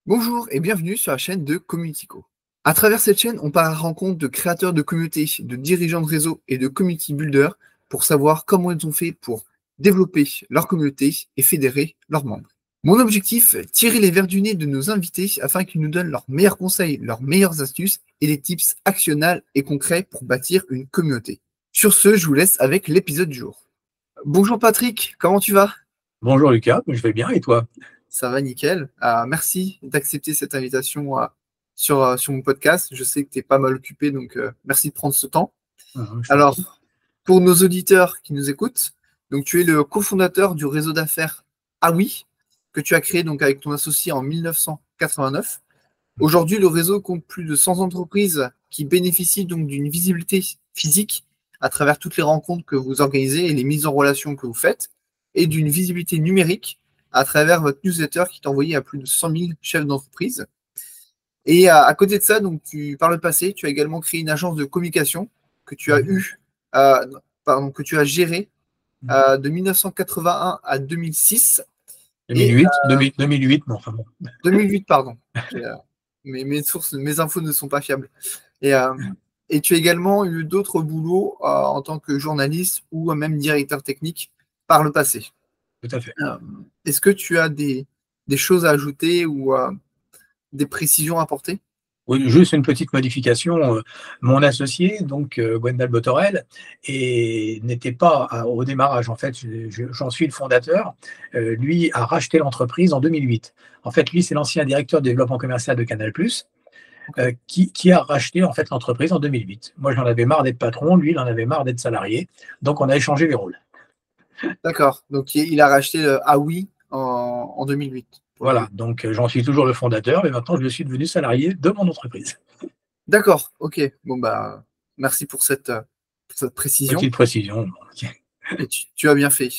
Bonjour et bienvenue sur la chaîne de Communityco. À travers cette chaîne, on part à la rencontre de créateurs de communautés, de dirigeants de réseaux et de community builders pour savoir comment ils ont fait pour développer leur communauté et fédérer leurs membres. Mon objectif, tirer les vers du nez de nos invités afin qu'ils nous donnent leurs meilleurs conseils, leurs meilleures astuces et des tips actionnables et concrets pour bâtir une communauté. Sur ce, je vous laisse avec l'épisode du jour. Bonjour Patrick, comment tu vas? Bonjour Lucas, je vais bien et toi? Ça va nickel. Merci d'accepter cette invitation sur mon podcast. Je sais que tu es pas mal occupé, donc merci de prendre ce temps. Je t'en Alors, prie. pour nos auditeurs qui nous écoutent, donc tu es le cofondateur du réseau d'affaires AWI, que tu as créé donc avec ton associé en 1989. Aujourd'hui, le réseau compte plus de 100 entreprises qui bénéficient donc d'une visibilité physique à travers toutes les rencontres que vous organisez et les mises en relation que vous faites, et d'une visibilité numérique à travers votre newsletter qui est envoyé à plus de 100 000 chefs d'entreprise. Et à côté de ça, donc par le passé, tu as également créé une agence de communication que tu as que tu as gérée de 1981 à 2006 et 2008, 2008, non, enfin bon. 2008, pardon. Mes sources, mes infos ne sont pas fiables. Et, euh, et tu as également eu d'autres boulots en tant que journaliste ou même directeur technique par le passé. Tout à fait. Est-ce que tu as des choses à ajouter ou des précisions à apporter? Oui, juste une petite modification. Mon associé, donc Gwendal Botorel, n'était pas au démarrage. En fait, j'en suis le fondateur. Lui a racheté l'entreprise en 2008. En fait, lui, c'est l'ancien directeur de développement commercial de Canal+, qui a racheté en fait l'entreprise en 2008. Moi, j'en avais marre d'être patron. Lui, il en avait marre d'être salarié. Donc, on a échangé les rôles. D'accord. Donc, il a racheté le AWI en 2008, pour le coup. Voilà, donc j'en suis toujours le fondateur, mais maintenant je suis devenu salarié de mon entreprise. D'accord. OK. Bon, bah, merci pour cette précision. Petite précision. Et tu as bien fait.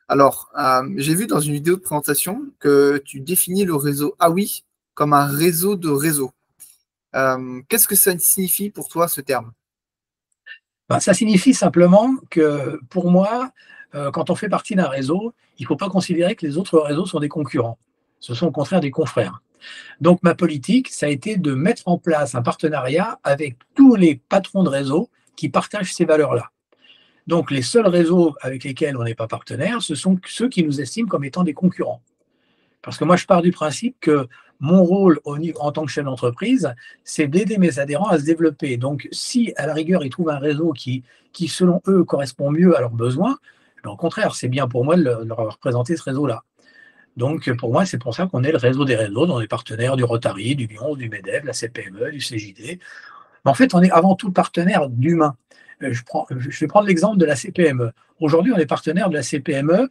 Alors, j'ai vu dans une vidéo de présentation que tu définis le réseau AWI comme un réseau de réseaux. Qu'est-ce que ça signifie pour toi, ce terme? Ben, ça signifie simplement que pour moi, quand on fait partie d'un réseau, il ne faut pas considérer que les autres réseaux sont des concurrents. Ce sont au contraire des confrères. Donc ma politique, ça a été de mettre en place un partenariat avec tous les patrons de réseau qui partagent ces valeurs-là. Donc les seuls réseaux avec lesquels on n'est pas partenaire, ce sont ceux qui nous estiment comme étant des concurrents. Parce que moi, je pars du principe que mon rôle en tant que chef d'entreprise, c'est d'aider mes adhérents à se développer. Donc, si à la rigueur, ils trouvent un réseau qui selon eux, correspond mieux à leurs besoins, ben, au contraire, c'est bien pour moi de leur représenter ce réseau-là. Donc, pour moi, c'est pour ça qu'on est le réseau des réseaux, dans les partenaires du Rotary, du Lyons, du MEDEF, de la CPME, du CJD. Mais en fait, on est avant tout partenaire d'humains. Je vais prendre l'exemple de la CPME. Aujourd'hui, on est partenaire de la CPME.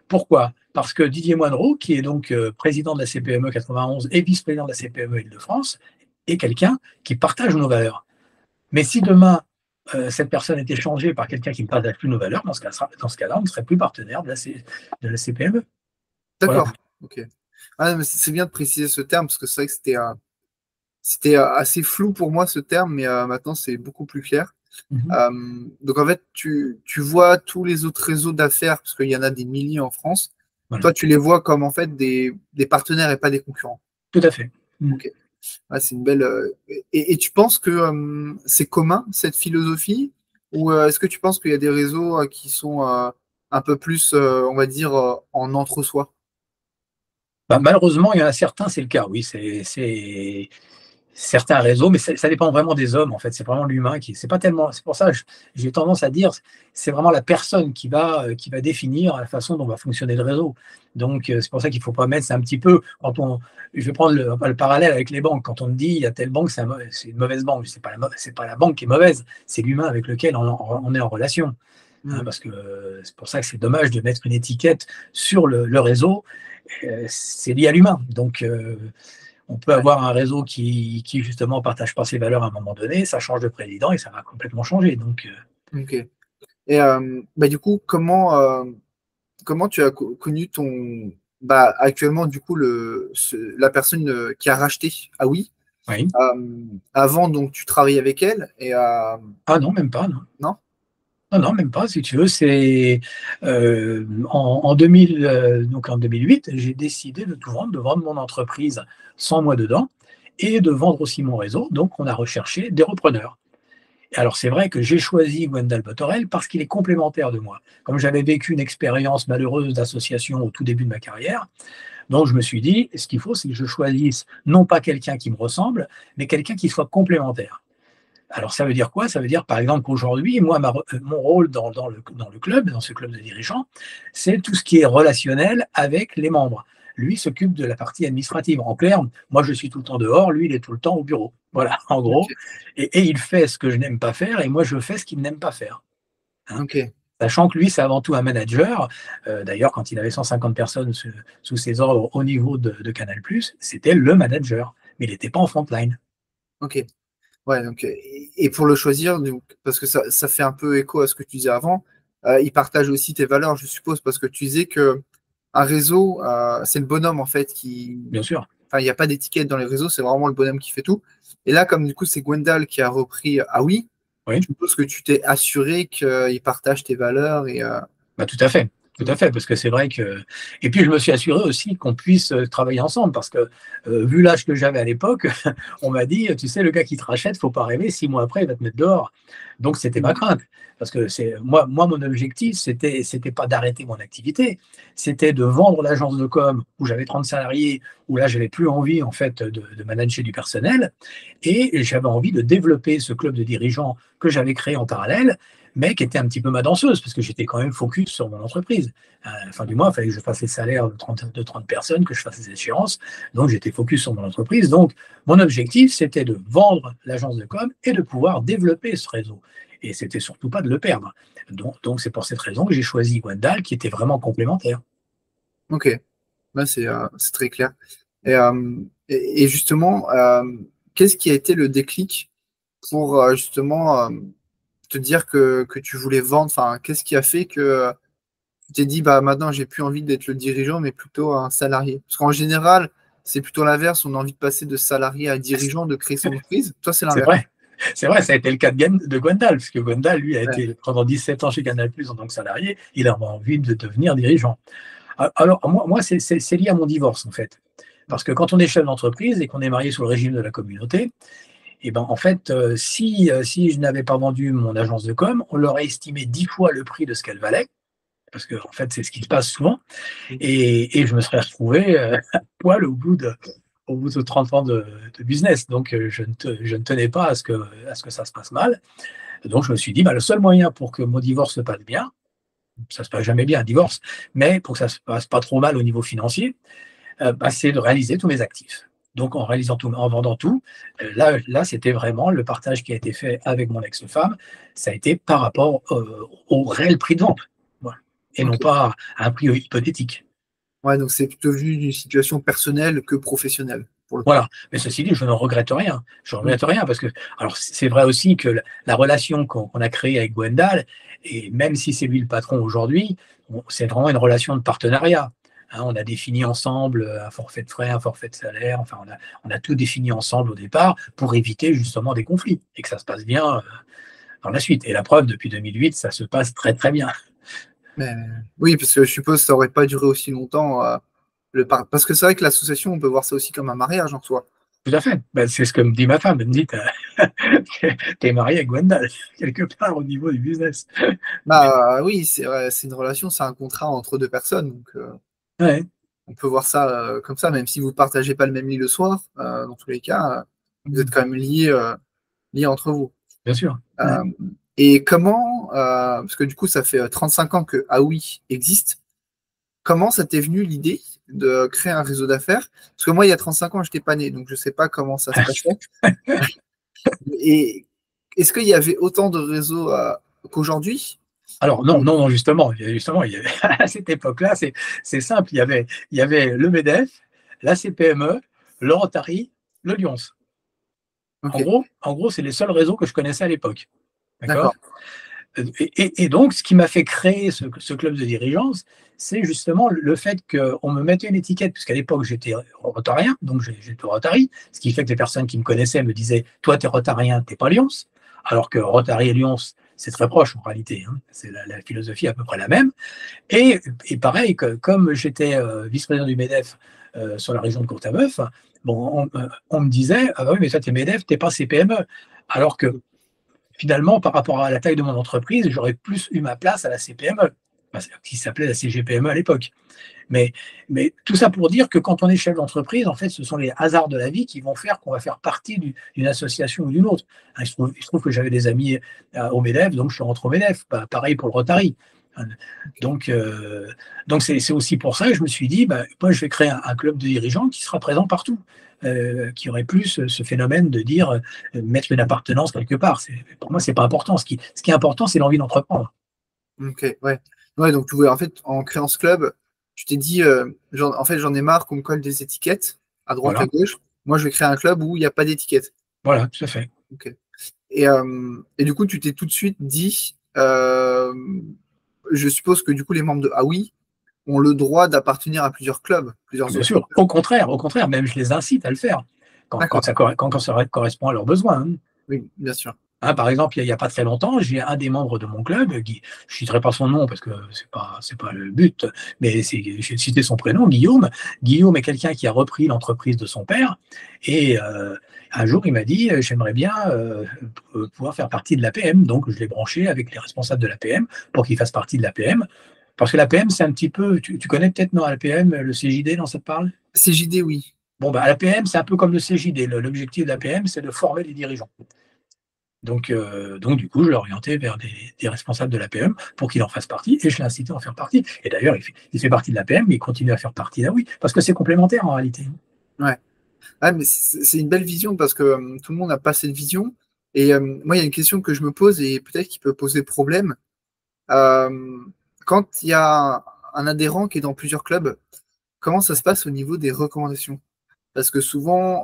Pourquoi? Parce que Didier Moinereau, qui est donc président de la CPME 91 et vice-président de la CPME Île-de-France, est quelqu'un qui partage nos valeurs. Mais si demain, cette personne était changée par quelqu'un qui ne partage plus nos valeurs, dans ce cas-là, on ne serait plus partenaire de la CPME. Voilà. D'accord. OK. Ah, mais c'est bien de préciser ce terme parce que c'est vrai que c'était assez flou pour moi ce terme, mais maintenant c'est beaucoup plus clair. Mhm. Donc en fait, tu vois tous les autres réseaux d'affaires, parce qu'il y en a des milliers en France, Voilà. toi tu les vois comme en fait des partenaires et pas des concurrents. Tout à fait. Ok. Ah, c'est une belle. Et tu penses que c'est commun cette philosophie, ou est-ce que tu penses qu'il y a des réseaux qui sont un peu plus, on va dire, en entre-soi? Bah, malheureusement, il y en a certains, c'est le cas, oui. C'est certains réseaux, mais ça dépend vraiment des hommes, en fait. C'est vraiment l'humain qui. C'est pas tellement. C'est pour ça que j'ai tendance à dire, c'est vraiment la personne qui va définir la façon dont va fonctionner le réseau. Donc, c'est pour ça qu'il ne faut pas mettre. C'est un petit peu. Je vais prendre le parallèle avec les banques. Quand on dit il y a telle banque, c'est une mauvaise banque. C'est pas la banque qui est mauvaise, c'est l'humain avec lequel on est en relation. Hein, Hmm. parce que c'est pour ça que c'est dommage de mettre une étiquette sur le réseau. C'est lié à l'humain. Donc, on peut Ouais. avoir un réseau qui justement ne partage pas ses valeurs à un moment donné, ça change de président et ça va complètement changer. Donc, Ok. Et bah, du coup, comment tu as connu ton. Bah, actuellement, du coup, la personne qui a racheté oui. oui. Avant, donc, tu travaillais avec elle et Ah non, même pas, non. non? Non, non, même pas, si tu veux. C'est en 2000, donc en 2008, j'ai décidé de tout vendre, de vendre mon entreprise sans moi dedans et de vendre aussi mon réseau. Donc, on a recherché des repreneurs. Et alors, c'est vrai que j'ai choisi Gwendal Botorel parce qu'il est complémentaire de moi. Comme j'avais vécu une expérience malheureuse d'association au tout début de ma carrière, donc je me suis dit, ce qu'il faut, c'est que je choisisse non pas quelqu'un qui me ressemble, mais quelqu'un qui soit complémentaire. Alors, ça veut dire quoi? Ça veut dire, par exemple, qu'aujourd'hui, moi, mon rôle dans le club, dans ce club de dirigeants, c'est tout ce qui est relationnel avec les membres. Lui s'occupe de la partie administrative. En clair, moi, je suis tout le temps dehors, lui, il est tout le temps au bureau. Voilà, en gros. Ok, Et il fait ce que je n'aime pas faire, et moi, je fais ce qu'il n'aime pas faire. Hein. ok, Sachant que lui, c'est avant tout un manager. D'ailleurs, quand il avait 150 personnes sous ses ordres au niveau de Canal+, c'était le manager. Mais il n'était pas en front line. ok. Ouais, donc, et pour le choisir, donc, parce que ça fait un peu écho à ce que tu disais avant, il partage aussi tes valeurs, je suppose, parce que tu disais que un réseau, c'est le bonhomme en fait qui. Bien sûr. Enfin, il n'y a pas d'étiquette dans les réseaux, c'est vraiment le bonhomme qui fait tout. Et là, comme du coup, c'est Gwendal qui a repris Ah oui, je Oui. suppose que tu t'es assuré qu'il partage tes valeurs et. Bah, tout à fait, parce que c'est vrai que. Et puis je me suis assuré aussi qu'on puisse travailler ensemble, parce que vu l'âge que j'avais à l'époque, on m'a dit, tu sais, le gars qui te rachète, faut pas rêver, 6 mois après, il va te mettre dehors. Donc c'était ma crainte, parce que c'est moi mon objectif, c'était pas d'arrêter mon activité, c'était de vendre l'agence de com où j'avais 30 salariés, où là j'avais plus envie en fait de manager du personnel, et j'avais envie de développer ce club de dirigeants que j'avais créé en parallèle, mais qui était un petit peu ma danseuse, parce que j'étais quand même focus sur mon entreprise. À la fin du mois, il fallait que je fasse les salaires de 30 personnes, que je fasse les échéances. Donc, j'étais focus sur mon entreprise. Donc, mon objectif, c'était de vendre l'agence de com et de pouvoir développer ce réseau. Et c'était surtout pas de le perdre. Donc c'est pour cette raison que j'ai choisi Gwendal, qui était vraiment complémentaire. Ok, là, c'est très clair. Et justement, qu'est-ce qui a été le déclic pour justement te dire que tu voulais vendre? Enfin, qu'est-ce qui a fait que tu t'es dit, bah maintenant, j'ai plus envie d'être le dirigeant, mais plutôt un salarié? Parce qu'en général, c'est plutôt l'inverse. On a envie de passer de salarié à dirigeant, de créer son entreprise. Toi, c'est C'est l'inverse. vrai. C'est vrai, ça a été le cas de Gwendal, parce que Gwendal, lui, a Ouais. été pendant 17 ans chez Canal+ en tant que salarié. Il avait envie de devenir dirigeant. Alors, moi c'est lié à mon divorce, en fait. Parce que quand on est chef d'entreprise et qu'on est marié sous le régime de la communauté, et ben, en fait, si je n'avais pas vendu mon agence de com, on l'aurait estimé 10 fois le prix de ce qu'elle valait, parce que en fait, c'est ce qui se passe souvent. Et je me serais retrouvé à poil au bout de 30 ans de business. Donc, je ne tenais pas à ce que ça se passe mal. Donc, je me suis dit, bah, le seul moyen pour que mon divorce se passe bien, ça se passe jamais bien, un divorce, mais pour que ça se passe pas trop mal au niveau financier, bah, c'est de réaliser tous mes actifs. Donc, en réalisant tout, en vendant tout, là, c'était vraiment le partage qui a été fait avec mon ex-femme. Ça a été par rapport au réel prix de vente, voilà. Et non Ok. pas à un prix hypothétique. Ouais, donc c'est plutôt vu d'une situation personnelle que professionnelle, pour le coup. Voilà. Mais ceci dit, je ne regrette rien. Je ne Mm. regrette rien parce que, alors, c'est vrai aussi que la relation qu'on a créée avec Gwendal, et même si c'est lui le patron aujourd'hui, c'est vraiment une relation de partenariat. Hein, on a défini ensemble un forfait de frais, un forfait de salaire, enfin, on a tout défini ensemble au départ pour éviter justement des conflits et que ça se passe bien dans la suite. Et la preuve, depuis 2008, ça se passe très, très bien. Mais, oui, parce que je suppose que ça aurait pas duré aussi longtemps. Parce que c'est vrai que l'association, on peut voir ça aussi comme un mariage en soi. Tout à fait. Ben, c'est ce que me dit ma femme. Elle me dit, t'es marié avec Gwendal, quelque part au niveau du business. Mais, Bah oui, c'est vrai, c'est une relation, c'est un contrat entre deux personnes. Donc ouais. on peut voir ça comme ça, même si vous ne partagez pas le même lit le soir, dans tous les cas, vous êtes quand même liés entre vous. Bien sûr. Ouais. Euh, et comment, parce que du coup, ça fait 35 ans que Ah oui existe, comment ça t'est venu l'idée de créer un réseau d'affaires? Parce que moi, il y a 35 ans, je n'étais pas né, donc je ne sais pas comment ça se passait. Et est-ce qu'il y avait autant de réseaux qu'aujourd'hui? Alors non, non, non, justement, à cette époque-là, c'est simple. Il y avait le MEDEF, la CPME, le Rotary, le Lyons. Ok, En gros, c'est les seuls réseaux que je connaissais à l'époque. D'accord? d'accord. Et donc, ce qui m'a fait créer ce club de dirigeance, c'est justement le fait qu'on me mettait une étiquette, puisqu'à l'époque, j'étais rotarien, donc j'étais Rotary, ce qui fait que les personnes qui me connaissaient me disaient, toi, tu es rotarien, tu n'es pas Lyons, alors que Rotary et Lyons, c'est très proche en réalité, hein. C'est la philosophie à peu près la même. Et pareil, comme j'étais vice-président du MEDEF sur la région de Courtabœuf, bon, on me disait: «Ah bah oui, mais toi, tu es MEDEF, tu n'es pas CPME». Alors que finalement, par rapport à la taille de mon entreprise, j'aurais plus eu ma place à la CPME, enfin, qui s'appelait la CGPME à l'époque. Mais, mais tout ça pour dire que quand on est chef d'entreprise, en fait, ce sont les hasards de la vie qui vont faire qu'on va faire partie d'une association ou d'une autre. Hein, il se trouve que j'avais des amis au MEDEF, donc je suis rentré au MEDEF. Pareil pour le Rotary. Hein. Donc, c'est aussi pour ça que je me suis dit, bah, moi, je vais créer un club de dirigeants qui sera présent partout, qui aurait plus ce phénomène de dire mettre une appartenance quelque part. Pour moi, c'est pas important. Ce qui est important, c'est l'envie d'entreprendre. Ok, ouais. Ouais, donc en fait, en créant ce club, tu t'es dit, en fait, j'en ai marre qu'on me colle des étiquettes à droite, à Voilà, gauche. Moi, je vais créer un club où il n'y a pas d'étiquette. voilà, tout à fait. Ok. Et du coup, tu t'es tout de suite dit, je suppose que du coup, les membres de Ah oui ont le droit d'appartenir à plusieurs clubs, plusieurs Bien autres sûr, clubs. au contraire, même je les incite à le faire D'accord. quand ça correspond à leurs besoins, hein. Oui, bien sûr. Hein, par exemple, il y a pas très longtemps, j'ai un des membres de mon club qui, je ne citerai pas son nom parce que c'est pas le but, mais je vais citer son prénom, Guillaume. Guillaume est quelqu'un qui a repris l'entreprise de son père et un jour il m'a dit j'aimerais bien pouvoir faire partie de l'APM. Donc je l'ai branché avec les responsables de l'APM pour qu'il fasse partie de l'APM. Parce que l'APM, c'est un petit peu, tu connais peut-être, non, l'APM, le CJD, non, ça te parle? CJD, oui. Bon, bah, l'APM, c'est un peu comme le CJD. L'objectif de l'APM, c'est de former les dirigeants. Donc, du coup, je l'ai orienté vers des responsables de l'APM pour qu'il en fasse partie et je l'ai incité à en faire partie. Et d'ailleurs, il fait partie de l'APM, mais il continue à faire partie d'AOui parce que c'est complémentaire en réalité. Ouais. Ah, mais c'est une belle vision parce que tout le monde n'a pas cette vision. Et moi, il y a une question que je me pose et peut-être qui peut poser problème. Euh, Quand il y a un adhérent qui est dans plusieurs clubs, comment ça se passe au niveau des recommandations? Parce que souvent,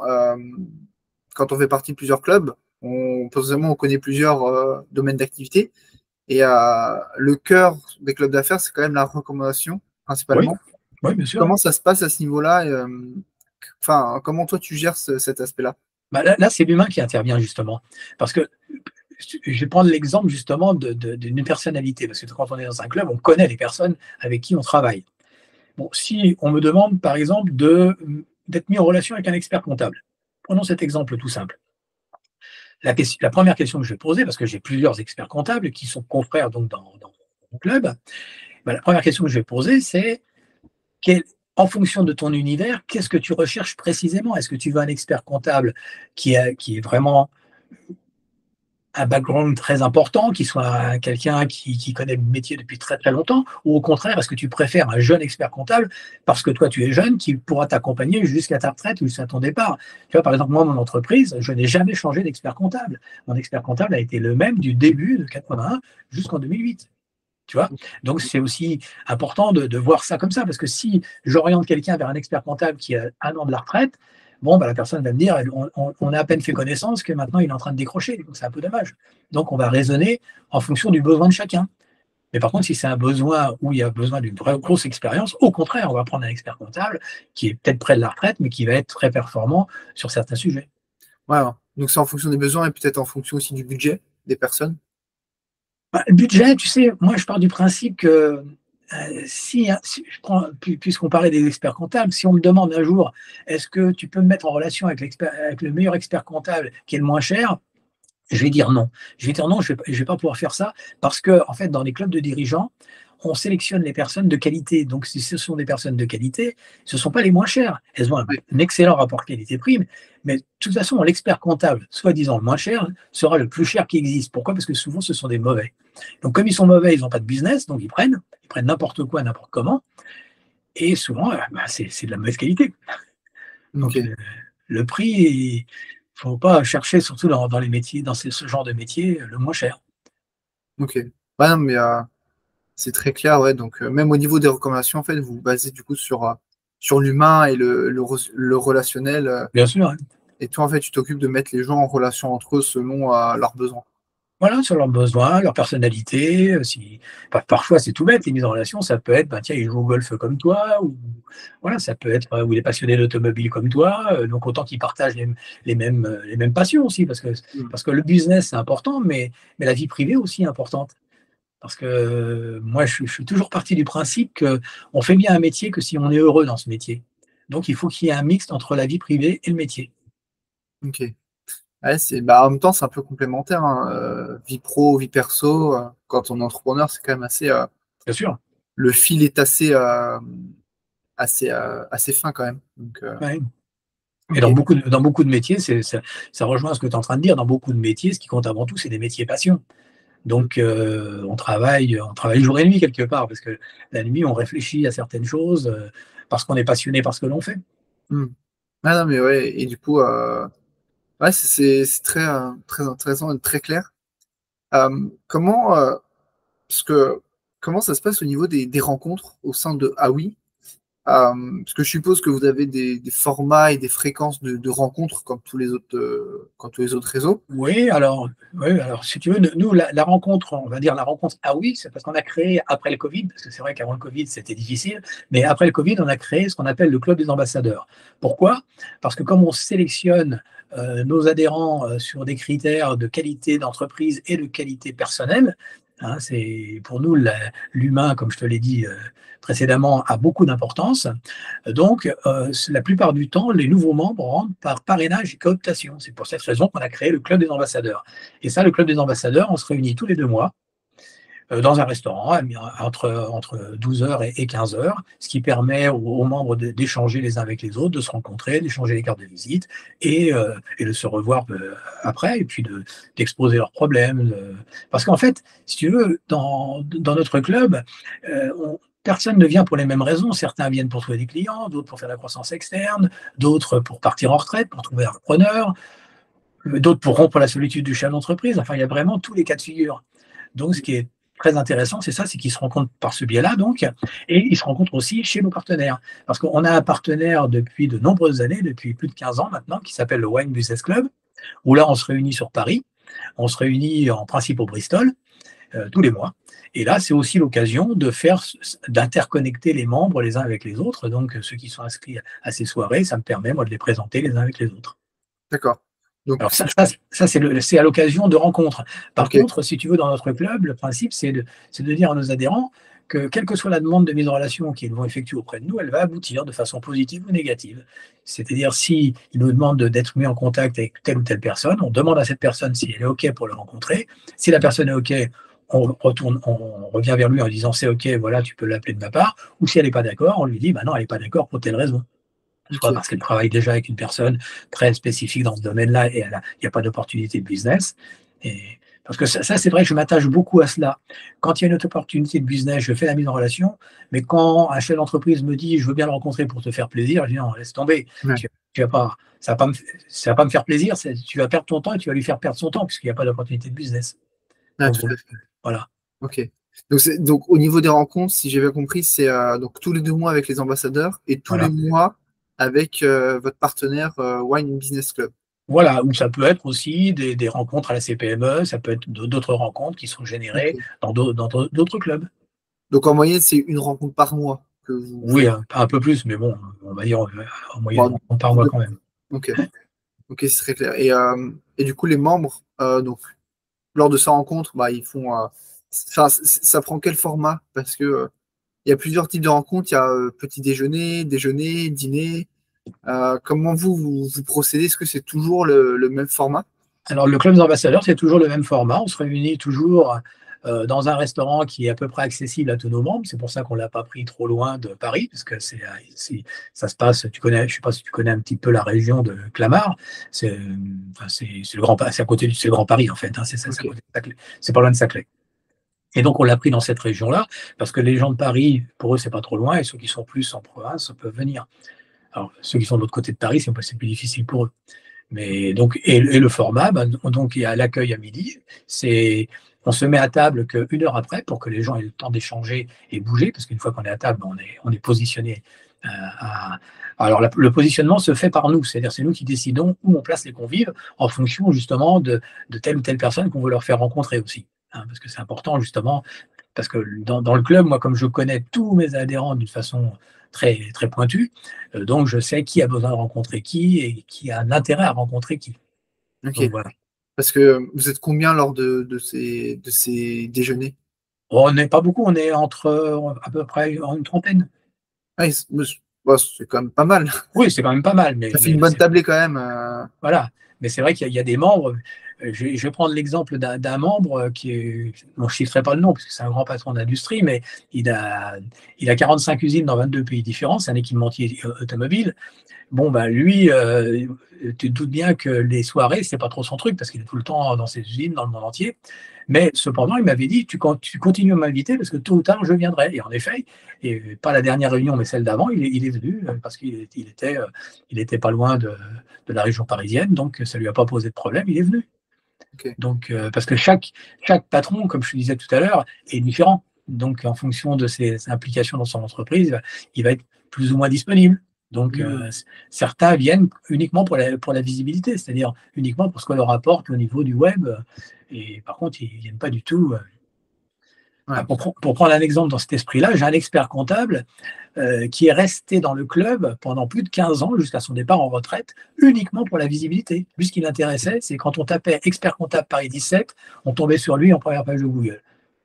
quand on fait partie de plusieurs clubs, potentiellement on connaît plusieurs domaines d'activité. Et le cœur des clubs d'affaires, c'est quand même la recommandation, Oui, principalement. oui, bien sûr. Comment ça se passe à ce niveau-là? Enfin, comment toi tu gères cet aspect-là? Bah, là, c'est l'humain qui intervient justement. Parce que je vais prendre l'exemple justement d'une personnalité. Parce que quand on est dans un club, on connaît les personnes avec qui on travaille. Bon, si on me demande, par exemple, d'être mis en relation avec un expert comptable, prenons cet exemple tout simple. La première question que je vais poser, parce que j'ai plusieurs experts comptables qui sont confrères donc dans mon club, bah, la première question que je vais poser, c'est quel- en fonction de ton univers, qu'est-ce que tu recherches précisément? Est-ce que tu veux un expert comptable qui est vraiment un background très important, qui soit quelqu'un qui connaît le métier depuis très très longtemps, ou au contraire, est-ce que tu préfères un jeune expert comptable parce que toi tu es jeune, qui pourra t'accompagner jusqu'à ta retraite ou jusqu'à ton départ? Tu vois, par exemple, moi, mon entreprise, je n'ai jamais changé d'expert comptable. Mon expert comptable a été le même du début de 81 jusqu'en 2008. Tu vois? Donc, c'est aussi important de voir ça comme ça, parce que si j'oriente quelqu'un vers un expert comptable qui a un an de la retraite, bon, bah, la personne va me dire, on a à peine fait connaissance que maintenant il est en train de décrocher, donc c'est un peu dommage. Donc, on va raisonner en fonction du besoin de chacun. Mais par contre, si c'est un besoin où il y a besoin d'une vraie grosse expérience, au contraire, on va prendre un expert comptable qui est peut-être près de la retraite, mais qui va être très performant sur certains sujets. Voilà. Donc c'est en fonction des besoins et peut-être en fonction aussi du budget des personnes. Bah, le budget, tu sais, moi je pars du principe que si je prends, puisqu'on parlait des experts comptables, si on me demande un jour, est-ce que tu peux me mettre en relation avec le meilleur expert comptable qui est le moins cher? Je vais dire non. Je vais dire non, je vais pas pouvoir faire ça parce que, en fait, dans les clubs de dirigeants, on sélectionne les personnes de qualité. Donc, si ce sont des personnes de qualité, ce ne sont pas les moins chères. Elles ont Oui. un excellent rapport qualité-prix, mais de toute façon, l'expert comptable, soi-disant le moins cher, sera le plus cher qui existe. Pourquoi? Parce que souvent, ce sont des mauvais. Donc, comme ils sont mauvais, ils n'ont pas de business, donc ils prennent n'importe quoi, n'importe comment, et souvent, bah, c'est de la mauvaise qualité. Ok. Donc, le prix, il ne faut pas chercher, surtout dans les métiers, dans ce genre de métier, le moins cher. Ok. Ouais, non, mais c'est très clair, ouais. Donc même au niveau des recommandations, en fait, vous vous basez du coup sur l'humain et le relationnel. Bien sûr, hein. Et toi, en fait, tu t'occupes de mettre les gens en relation entre eux selon leurs besoins. Voilà, sur leurs besoins, leur personnalité, si parfois c'est tout bête, les mises en relation, ça peut être, bah, tiens, il joue au golf comme toi ou voilà, ça peut être, ou il est passionné d'automobile comme toi, donc autant qu'ils partagent les mêmes passions aussi Mm. parce que le business, c'est important, mais la vie privée aussi est importante. Parce que, moi, je suis toujours parti du principe qu'on fait bien un métier que si on est heureux dans ce métier. Donc il faut qu'il y ait un mixte entre la vie privée et le métier. Ok. Ouais, bah, en même temps, c'est un peu complémentaire, hein. Vie pro, vie perso. Quand on est entrepreneur, c'est quand même assez. Bien sûr, Le fil est assez fin quand même. Donc, ouais. Et ok. dans beaucoup de métiers, ça rejoint ce que tu es en train de dire. Dans beaucoup de métiers, ce qui compte avant tout, c'est des métiers passion. Mm. Donc, on travaille jour et nuit quelque part, parce que la nuit, on réfléchit à certaines choses, parce qu'on est passionné par ce que l'on fait. Mm. Ah non, mais ouais, et du coup, ouais, c'est très intéressant et très clair. Comment, parce que, comment ça se passe au niveau des rencontres au sein de Aoi? Parce que je suppose que vous avez des formats et des fréquences de rencontres comme tous les autres réseaux. Oui, alors si tu veux, nous, la rencontre, on va dire la rencontre, ah oui, c'est parce qu'on a créé après le Covid, parce que c'est vrai qu'avant le Covid, c'était difficile, mais après le Covid, on a créé ce qu'on appelle le club des ambassadeurs. Pourquoi? Parce que comme on sélectionne nos adhérents sur des critères de qualité d'entreprise et de qualité personnelle, hein, c'est pour nous l'humain, comme je te l'ai dit précédemment, a beaucoup d'importance. Donc, la plupart du temps, les nouveaux membres rentrent par parrainage et cooptation. C'est pour cette raison qu'on a créé le Club des ambassadeurs. Et ça, le Club des ambassadeurs, on se réunit tous les 2 mois dans un restaurant entre 12 heures et 15 heures, ce qui permet aux membres d'échanger les uns avec les autres, de se rencontrer, d'échanger les cartes de visite et de se revoir après, et puis d'exposer leurs problèmes. Parce qu'en fait, si tu veux, dans notre club, personne ne vient pour les mêmes raisons. Certains viennent pour trouver des clients, d'autres pour faire la croissance externe, d'autres pour partir en retraite, pour trouver un repreneur, d'autres pour rompre la solitude du chef d'entreprise. Enfin, il y a vraiment tous les cas de figure. Donc, ce qui est très intéressant, c'est ça, c'est qu'ils se rencontrent par ce biais-là, donc, et ils se rencontrent aussi chez nos partenaires. Parce qu'on a un partenaire depuis de nombreuses années, depuis plus de 15 ans maintenant, qui s'appelle le Wine Business Club, où là, on se réunit sur Paris, on se réunit en principe au Bristol, tous les mois. Et là, c'est aussi l'occasion d'interconnecter les membres les uns avec les autres. Donc, ceux qui sont inscrits à ces soirées, ça me permet, moi, de les présenter les uns avec les autres. D'accord. Donc, Alors si c'est à l'occasion de rencontres. Par ok, contre, si tu veux, dans notre club, le principe, c'est de dire à nos adhérents que quelle que soit la demande de mise en relation qu'ils vont effectuer auprès de nous, elle va aboutir de façon positive ou négative. C'est-à-dire, s'ils nous demandent d'être mis en contact avec telle ou telle personne, on demande à cette personne si elle est OK pour le rencontrer. Si la personne est OK, on revient vers lui en disant c'est OK, voilà, tu peux l'appeler de ma part. Ou si elle n'est pas d'accord, on lui dit bah non, elle n'est pas d'accord pour telle raison, soit ok. parce qu'elle travaille déjà avec une personne très spécifique dans ce domaine-là et il n'y a pas d'opportunité de business. Et, parce que ça c'est vrai que je m'attache beaucoup à cela. Quand il y a une opportunité de business, je fais la mise en relation, mais quand un chef d'entreprise me dit je veux bien le rencontrer pour te faire plaisir, je dis non, laisse tomber. Ouais. Tu vas pas, ça va pas me faire plaisir, tu vas perdre ton temps et tu vas lui faire perdre son temps puisqu'il n'y a pas d'opportunité de business. Ah, Donc tout à fait. voilà. Ok. Donc, au niveau des rencontres, si j'ai bien compris, c'est donc tous les 2 mois avec les ambassadeurs et tous les Voilà. mois avec votre partenaire Wine Business Club. Voilà, ou ça peut être aussi des rencontres à la CPME, ça peut être d'autres rencontres qui sont générées Ok. dans d'autres clubs. Donc, en moyenne, c'est une rencontre par mois que vous Oui, faites. un peu plus, mais bon, on va dire en moyenne Bon, par mois quand même. ok. Ok, c'est très clair. Et du coup, les membres, donc, lors de sa rencontre, bah, ils font. Ça prend quel format? Parce que il y a plusieurs types de rencontres. Il y a petit déjeuner, déjeuner, dîner. Comment vous procédez? Est-ce que c'est toujours le même format? Alors, le club des ambassadeurs, c'est toujours le même format. On se réunit toujours dans un restaurant qui est à peu près accessible à tous nos membres. C'est pour ça qu'on ne l'a pas pris trop loin de Paris, parce que ça se passe, je ne sais pas si tu connais un petit peu la région de Clamart. C'est le Grand, c'est à côté c'est le Grand Paris, en fait, hein. C'est à Ok. côté de Saclay. C'est pas loin de Saclay. Et donc, on l'a pris dans cette région-là, parce que les gens de Paris, pour eux, c'est pas trop loin, et ceux qui sont plus en province peuvent venir. Alors, ceux qui sont de l'autre côté de Paris, c'est plus difficile pour eux. Mais donc, et le format, ben, donc il y a l'accueil à midi. On se met à table qu'une heure après pour que les gens aient le temps d'échanger et bouger, parce qu'une fois qu'on est à table, on est positionné à, Alors, le positionnement se fait par nous, c'est-à-dire c'est nous qui décidons où on place les convives en fonction justement de telle ou telle personne qu'on veut leur faire rencontrer aussi. Hein, parce que c'est important justement, parce que dans le club, moi, comme je connais tous mes adhérents d'une façon très, très pointue, donc je sais qui a besoin de rencontrer qui et qui a l'intérêt à rencontrer qui. Ok. Donc voilà. Parce que vous êtes combien lors de ces déjeuners? On n'est pas beaucoup, on est entre à peu près une trentaine. Ah, ouais, c'est quand même pas mal. Oui, c'est quand même pas mal, Ça fait une bonne tablée quand même. voilà, mais c'est vrai qu'il y a des membres, je vais prendre l'exemple d'un membre qui est, bon, je ne citerai pas le nom parce que c'est un grand patron d'industrie, mais il a, il a 45 usines dans 22 pays différents, c'est un équipementier automobile. Bon, bah, lui, tu te doutes bien que les soirées, c'est pas trop son truc parce qu'il est tout le temps dans ses usines, dans le monde entier. Mais cependant, il m'avait dit, tu continues à m'inviter parce que tôt ou tard, je viendrai. Et en effet, et pas la dernière réunion, mais celle d'avant, il est venu parce il était pas loin de la région parisienne, donc ça lui a pas posé de problème, il est venu. Ok. Donc, parce que chaque patron, comme je te disais tout à l'heure, est différent. Donc, en fonction de ses implications dans son entreprise, il va être plus ou moins disponible. Donc, Hmm. certains viennent uniquement pour la visibilité, c'est-à-dire uniquement pour ce qu'on leur apporte au niveau du web. Et par contre, ils ne viennent pas du tout. Ouais. Pour prendre un exemple dans cet esprit-là, j'ai un expert comptable qui est resté dans le club pendant plus de 15 ans, jusqu'à son départ en retraite, uniquement pour la visibilité. Lui, ce qui l'intéressait, c'est quand on tapait expert comptable Paris 17, on tombait sur lui en première page de Google.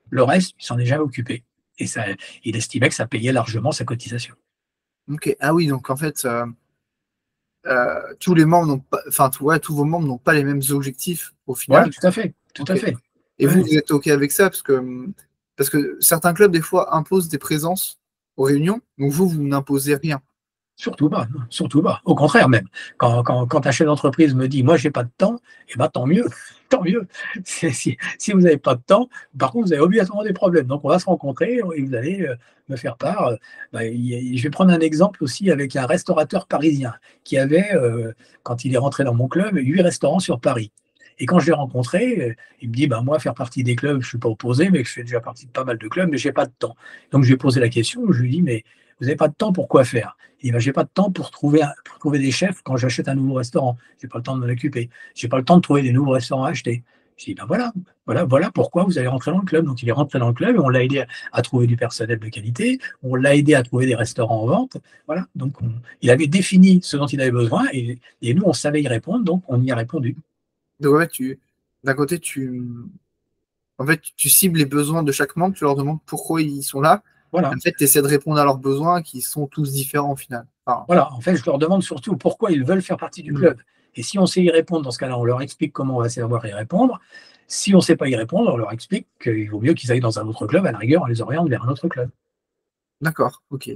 Le reste, il s'en est jamais occupé. Et ça, il estimait que ça payait largement sa cotisation. Ok. Ah oui, donc en fait, tous les membres n'ont pas, enfin, ouais, tous vos membres n'ont pas les mêmes objectifs au Voilà, final. tout à fait, tout à Ok. fait. Et vous, Ouais. vous êtes OK avec ça parce que certains clubs, des fois, imposent des présences aux réunions, donc vous n'imposez rien. Surtout pas, non, surtout pas. Au contraire même, quand un chef d'entreprise me dit: «Moi, j'ai pas de temps», eh ben, tant mieux, tant mieux. Si vous n'avez pas de temps, par contre, vous avez obligatoirement des problèmes. Donc on va se rencontrer et vous allez, me faire part, bah, je vais prendre un exemple aussi avec un restaurateur parisien qui avait, quand il est rentré dans mon club, 8 restaurants sur Paris. Et quand je l'ai rencontré, il me dit: «Ben, moi, faire partie des clubs, je suis pas opposé, mais je fais déjà partie de pas mal de clubs, mais j'ai pas de temps». Donc je lui ai posé la question, je lui ai dit: «Mais vous avez pas de temps pour quoi faire?» Il dit: «Bah, j'ai pas de temps pour trouver des chefs quand j'achète un nouveau restaurant. J'ai pas le temps de m'en occuper. J'ai pas le temps de trouver des nouveaux restaurants à acheter». Je dis: «Ben voilà pourquoi vous allez rentrer dans le club». Donc il est rentré dans le club et on l'a aidé à trouver du personnel de qualité, on l'a aidé à trouver des restaurants en vente. Voilà, donc il avait défini ce dont il avait besoin et nous, on savait y répondre, donc on y a répondu. Donc, ouais, d'un côté, en fait, tu cibles les besoins de chaque membre, tu leur demandes pourquoi ils sont là. Et Voilà. en fait, tu essaies de répondre à leurs besoins qui sont tous différents au final. Enfin, Voilà, en fait, je leur demande surtout pourquoi ils veulent faire partie du hmm, club. Et si on sait y répondre, dans ce cas-là, on leur explique comment on va savoir y répondre. Si on ne sait pas y répondre, on leur explique qu'il vaut mieux qu'ils aillent dans un autre club. À la rigueur, on les oriente vers un autre club. d'accord, ok.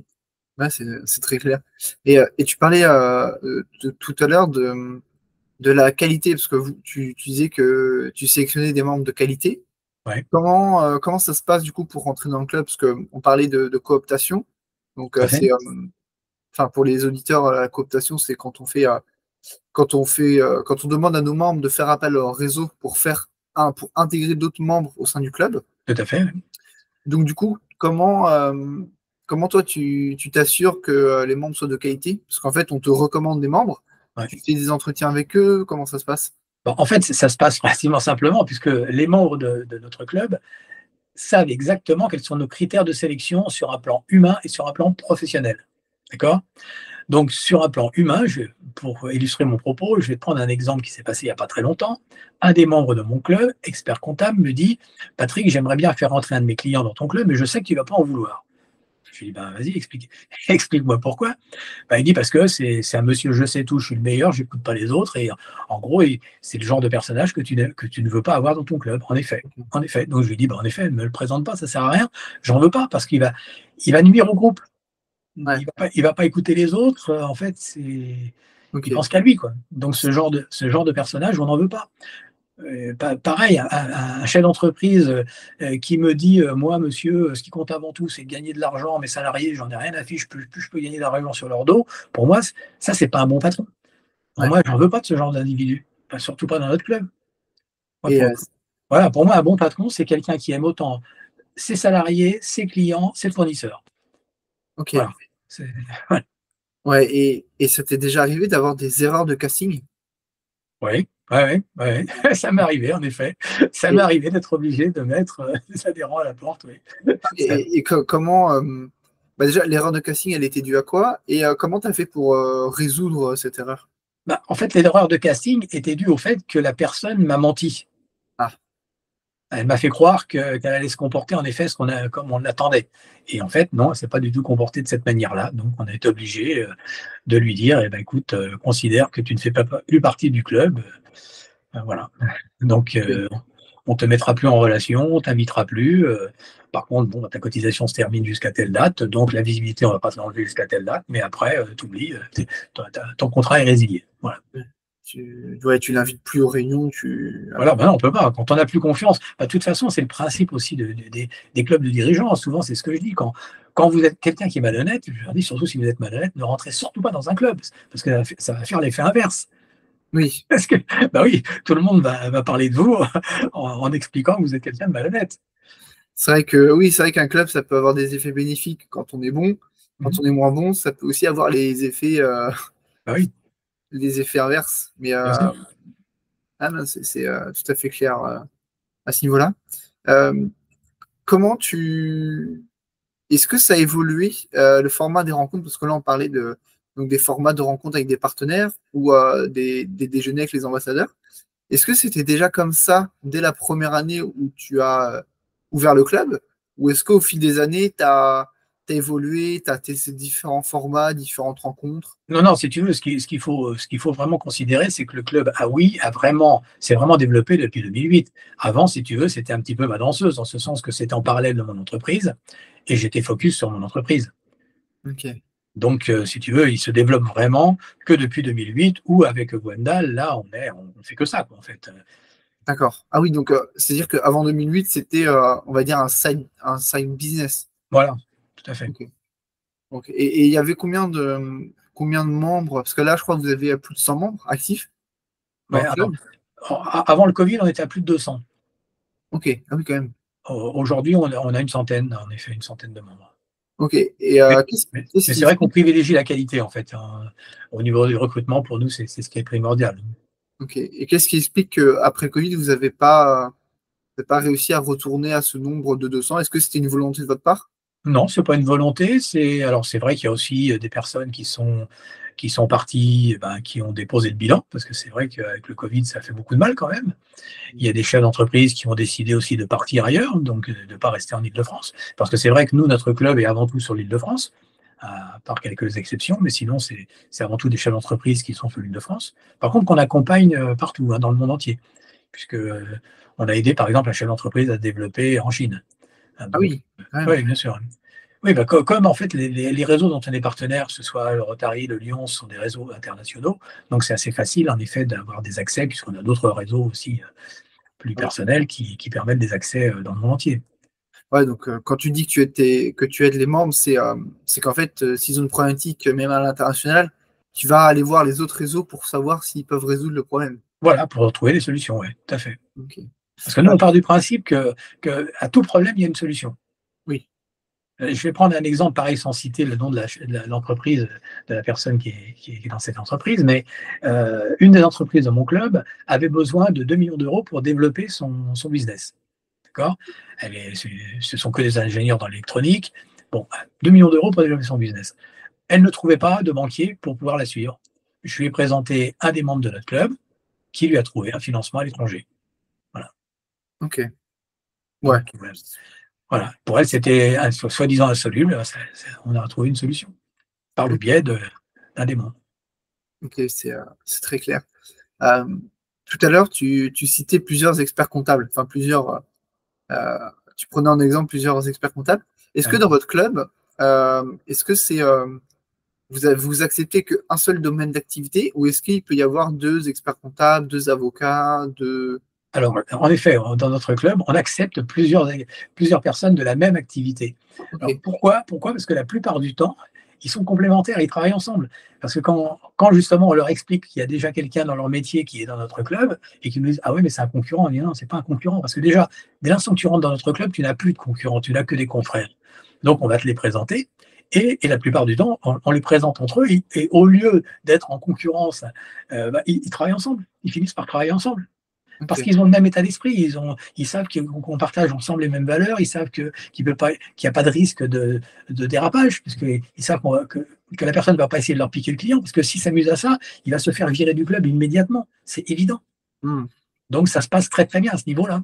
Ouais, c'est très clair. Et tu parlais tout à l'heure de la qualité, parce que tu disais que tu sélectionnais des membres de qualité. Ouais, Comment ça se passe du coup pour rentrer dans le club? Parce qu'on parlait de cooptation. Donc, tout à fait, enfin, pour les auditeurs, la cooptation, c'est quand on demande à nos membres de faire appel à leur réseau pour intégrer d'autres membres au sein du club. tout à fait. Donc, du coup, comment toi tu t'assures que les membres soient de qualité? Parce qu'en fait, on te recommande des membres, Ouais. tu fais des entretiens avec eux, comment ça se passe? Bon, en fait, ça se passe relativement simplement, puisque les membres de notre club savent exactement quels sont nos critères de sélection sur un plan humain et sur un plan professionnel. D'accord. Donc, sur un plan humain, pour illustrer mon propos, je vais te prendre un exemple qui s'est passé il n'y a pas très longtemps. Un des membres de mon club, expert comptable, me dit: «Patrick, j'aimerais bien faire rentrer un de mes clients dans ton club, mais je sais que tu ne vas pas en vouloir». Je lui dis: «Ben, vas-y, explique, explique-moi pourquoi». Ben, il dit: «Parce que c'est un monsieur, je sais tout, je suis le meilleur, je n'écoute pas les autres, et en gros, c'est le genre de personnage que tu ne veux pas avoir dans ton club». En effet, en effet. Donc, je lui dis: «Ben, en effet, ne me le présente pas, ça ne sert à rien, j'en veux pas, parce il va nuire au groupe». Ouais, Il va pas écouter les autres, en fait, il ok. pense qu'à lui, quoi. Donc ce genre de personnage, on n'en veut pas. Pareil, un chef d'entreprise, qui me dit: «Moi monsieur, ce qui compte avant tout, c'est de gagner de l'argent. Mes salariés, j'en ai rien à fiche, plus je peux gagner d'argent sur leur dos». Pour moi, ça, c'est pas un bon patron. Alors Ouais. moi, j'en veux pas de ce genre d'individu, enfin, surtout pas dans notre club. Moi, Et voilà, pour moi, un bon patron, c'est quelqu'un qui aime autant ses salariés, ses clients, ses fournisseurs. ok. Voilà, c'est voilà. Ouais, et ça t'est déjà arrivé d'avoir des erreurs de casting? Oui, ouais, ouais, ouais. Ça m'est arrivé, en effet. Ça m'est Et, arrivé d'être obligé de mettre des adhérents à la porte, oui. comment, bah déjà, l'erreur de casting, elle était due à quoi? Et comment tu as fait pour résoudre cette erreur? Bah, en fait, l'erreur de casting était due au fait que la personne m'a menti. Ah, Elle m'a fait croire qu'elle allait se comporter en effet comme on l'attendait. Et en fait, non, elle s'est pas du tout comportée de cette manière-là. Donc, on a été obligé de lui dire, eh ben, écoute, considère que tu ne fais pas plus partie du club. Voilà. Donc, ok. on te mettra plus en relation, on t'invitera plus. Par contre, bon, ta cotisation se termine jusqu'à telle date, donc la visibilité, on va pas te l'enlever jusqu'à telle date, mais après, tu oublies, ton contrat est résilié. Voilà. Ouais, tu l'invites plus aux réunions, Voilà, ben non, on peut pas. Quand on n'a plus confiance, bah, de toute façon, c'est le principe aussi des clubs de dirigeants. Souvent, c'est ce que je dis. Quand vous êtes quelqu'un qui est malhonnête, je leur dis surtout si vous êtes malhonnête, ne rentrez surtout pas dans un club, parce que ça va faire l'effet inverse. Oui. Parce que, bah oui, tout le monde va parler de vous en expliquant que vous êtes quelqu'un de malhonnête. C'est vrai que oui, c'est vrai qu'un club, ça peut avoir des effets bénéfiques quand on est bon. Quand Mhm. on est moins bon, ça peut aussi avoir Bah oui, les effets inverses. Mais bien sûr. ah non, c'est tout à fait clair à ce niveau-là. Euh, comment tu Est-ce que ça a évolué le format des rencontres? Parce que là, on parlait donc des formats de rencontres avec des partenaires ou des déjeuners avec les ambassadeurs. Est-ce que c'était déjà comme ça dès la première année où tu as ouvert le club? Ou est-ce qu'au fil des années, tu as évolué, tu as testé différents formats, différentes rencontres? Non, non, si tu veux, ce qu'il faut vraiment considérer, c'est que le club, ah oui, s'est vraiment développé depuis 2008. Avant, si tu veux, c'était un petit peu ma danseuse, dans ce sens que c'était en parallèle de mon entreprise, et j'étais focus sur mon entreprise. Ok, Donc, si tu veux, il se développe vraiment que depuis 2008, où avec Gwendal, là, on fait que ça, quoi, en fait. d'accord. Ah oui, donc c'est-à-dire qu'avant 2008, c'était, on va dire, un side business. Voilà, tout à fait. Ok. Ok. Et il y avait combien de membres? Parce que là, je crois que vous avez plus de 100 membres actifs dans Ouais, le alors, club. avant le Covid, on était à plus de 200. Ok, ah oui, quand même. Aujourd'hui, on a une centaine, en effet, une centaine de membres. Ok. Et Mais, qu'est-ce mais- qu'est-ce mais qui c'est vrai qu'on explique? privilégie la qualité, en fait, hein. Au niveau du recrutement, pour nous, c'est ce qui est primordial. Ok. Et qu'est-ce qui explique qu'après Covid, vous n'avez pas réussi à retourner à ce nombre de 200? Est-ce que c'était une volonté de votre part? Non, c'est pas une volonté. Alors c'est vrai qu'il y a aussi des personnes qui sont parties, ben, qui ont déposé le bilan, parce que c'est vrai qu'avec le Covid, ça fait beaucoup de mal quand même. Il y a des chefs d'entreprise qui ont décidé aussi de partir ailleurs, donc de ne pas rester en Île-de-France. Parce que c'est vrai que nous, notre club est avant tout sur l'Île-de-France, à part quelques exceptions, mais sinon, c'est avant tout des chefs d'entreprise qui sont sur l'Île-de-France. Par contre, qu'on accompagne partout, hein, dans le monde entier, puisque on a aidé, par exemple, un chef d'entreprise à se développer en Chine. Ah Donc, oui, quand même. oui, bien sûr. Oui, bah, comme en fait les réseaux dont on est partenaire, que ce soit le Rotary, le Lyon, ce sont des réseaux internationaux. Donc c'est assez facile en effet d'avoir des accès, puisqu'on a d'autres réseaux aussi plus Ouais, personnels qui permettent des accès dans le monde entier. ouais, donc quand tu dis que tu aides les membres, c'est qu'en fait, s'ils ont une problématique, même à l'international, tu vas aller voir les autres réseaux pour savoir s'ils peuvent résoudre le problème. Voilà, pour trouver des solutions, oui, tout à fait. Ok. Parce que nous, on part du principe que à tout problème, il y a une solution. Oui, Je vais prendre un exemple pareil sans citer le nom de l'entreprise, de la personne qui est dans cette entreprise, mais une des entreprises de mon club avait besoin de 2 millions d'euros pour développer son business. D'accord. Ce sont que des ingénieurs dans l'électronique. Bon, 2 millions d'euros pour développer son business. Elle ne trouvait pas de banquier pour pouvoir la suivre. Je lui ai présenté un des membres de notre club qui lui a trouvé un financement à l'étranger. Voilà. ok. Ouais. Donc, voilà. Pour elle, c'était soi-disant insoluble. On a trouvé une solution par le Ok, biais d'un des membres. ok, c'est très clair. Euh, Tout à l'heure, tu citais plusieurs experts comptables, enfin euh, tu prenais en exemple plusieurs experts comptables. Est-ce que Ouais. dans votre club, est-ce que vous acceptez qu'un seul domaine d'activité ou est-ce qu'il peut y avoir deux experts comptables, deux avocats, deux... Alors, en effet, dans notre club, on accepte plusieurs personnes de la même activité. Ok, Alors, pourquoi? Parce que la plupart du temps, ils sont complémentaires, ils travaillent ensemble. Parce que quand justement on leur explique qu'il y a déjà quelqu'un dans leur métier qui est dans notre club et qu'ils nous disent: ah oui, mais c'est un concurrent, on dit non, c'est pas un concurrent. Parce que déjà, dès l'instant que tu rentres dans notre club, tu n'as plus de concurrents, tu n'as que des confrères. Donc, on va te les présenter. Et la plupart du temps, on les présente entre eux, et au lieu d'être en concurrence, ils travaillent ensemble, ils finissent par travailler ensemble. Parce Ok. qu'ils ont le même état d'esprit, ils savent qu'on partage ensemble les mêmes valeurs, ils savent qu'il n'y a pas de risque de dérapage, puisqu'ils savent que la personne ne va pas essayer de leur piquer le client, parce que s'il s'amuse à ça, il va se faire virer du club immédiatement. C'est évident. Hmm. Donc ça se passe très très bien à ce niveau-là.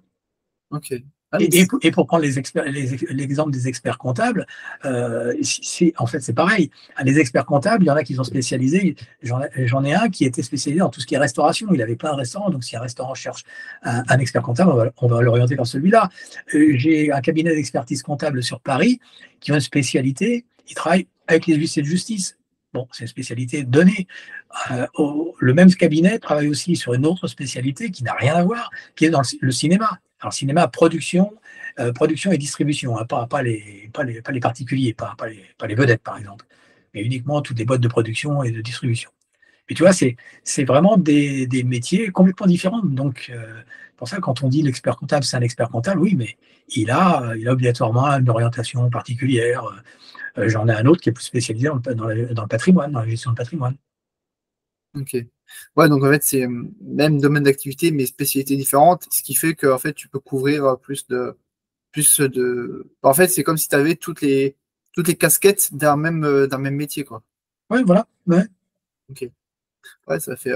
Ok. Ah, mais Et pour prendre l'exemple des experts comptables, en fait, c'est pareil. Les experts comptables, il y en a qui sont spécialisés. J'en ai un qui était spécialisé dans tout ce qui est restauration. Il avait plein de restaurants. Donc, si un restaurant cherche un expert comptable, on va l'orienter vers celui-là. J'ai un cabinet d'expertise comptable sur Paris qui a une spécialité. Il travaille avec les huissiers de justice. Bon, c'est une spécialité donnée. Le même cabinet travaille aussi sur une autre spécialité qui n'a rien à voir, qui est dans le cinéma. Alors, cinéma, production et distribution, hein, pas les particuliers, pas les vedettes, par exemple, mais uniquement toutes les boîtes de production et de distribution. Et tu vois, c'est vraiment des métiers complètement différents. Donc, pour ça, quand on dit l'expert comptable, c'est un expert comptable, oui, mais il a obligatoirement une orientation particulière. J'en ai un autre qui est plus spécialisé dans le patrimoine, dans la gestion de patrimoine. ok. Ouais, donc en fait, c'est même domaine d'activité, mais spécialité différente, ce qui fait que en fait, tu peux couvrir plus de. En fait, c'est comme si tu avais toutes les casquettes d'un même métier, quoi. Oui, voilà. Ouais. Ok. Ouais, ça fait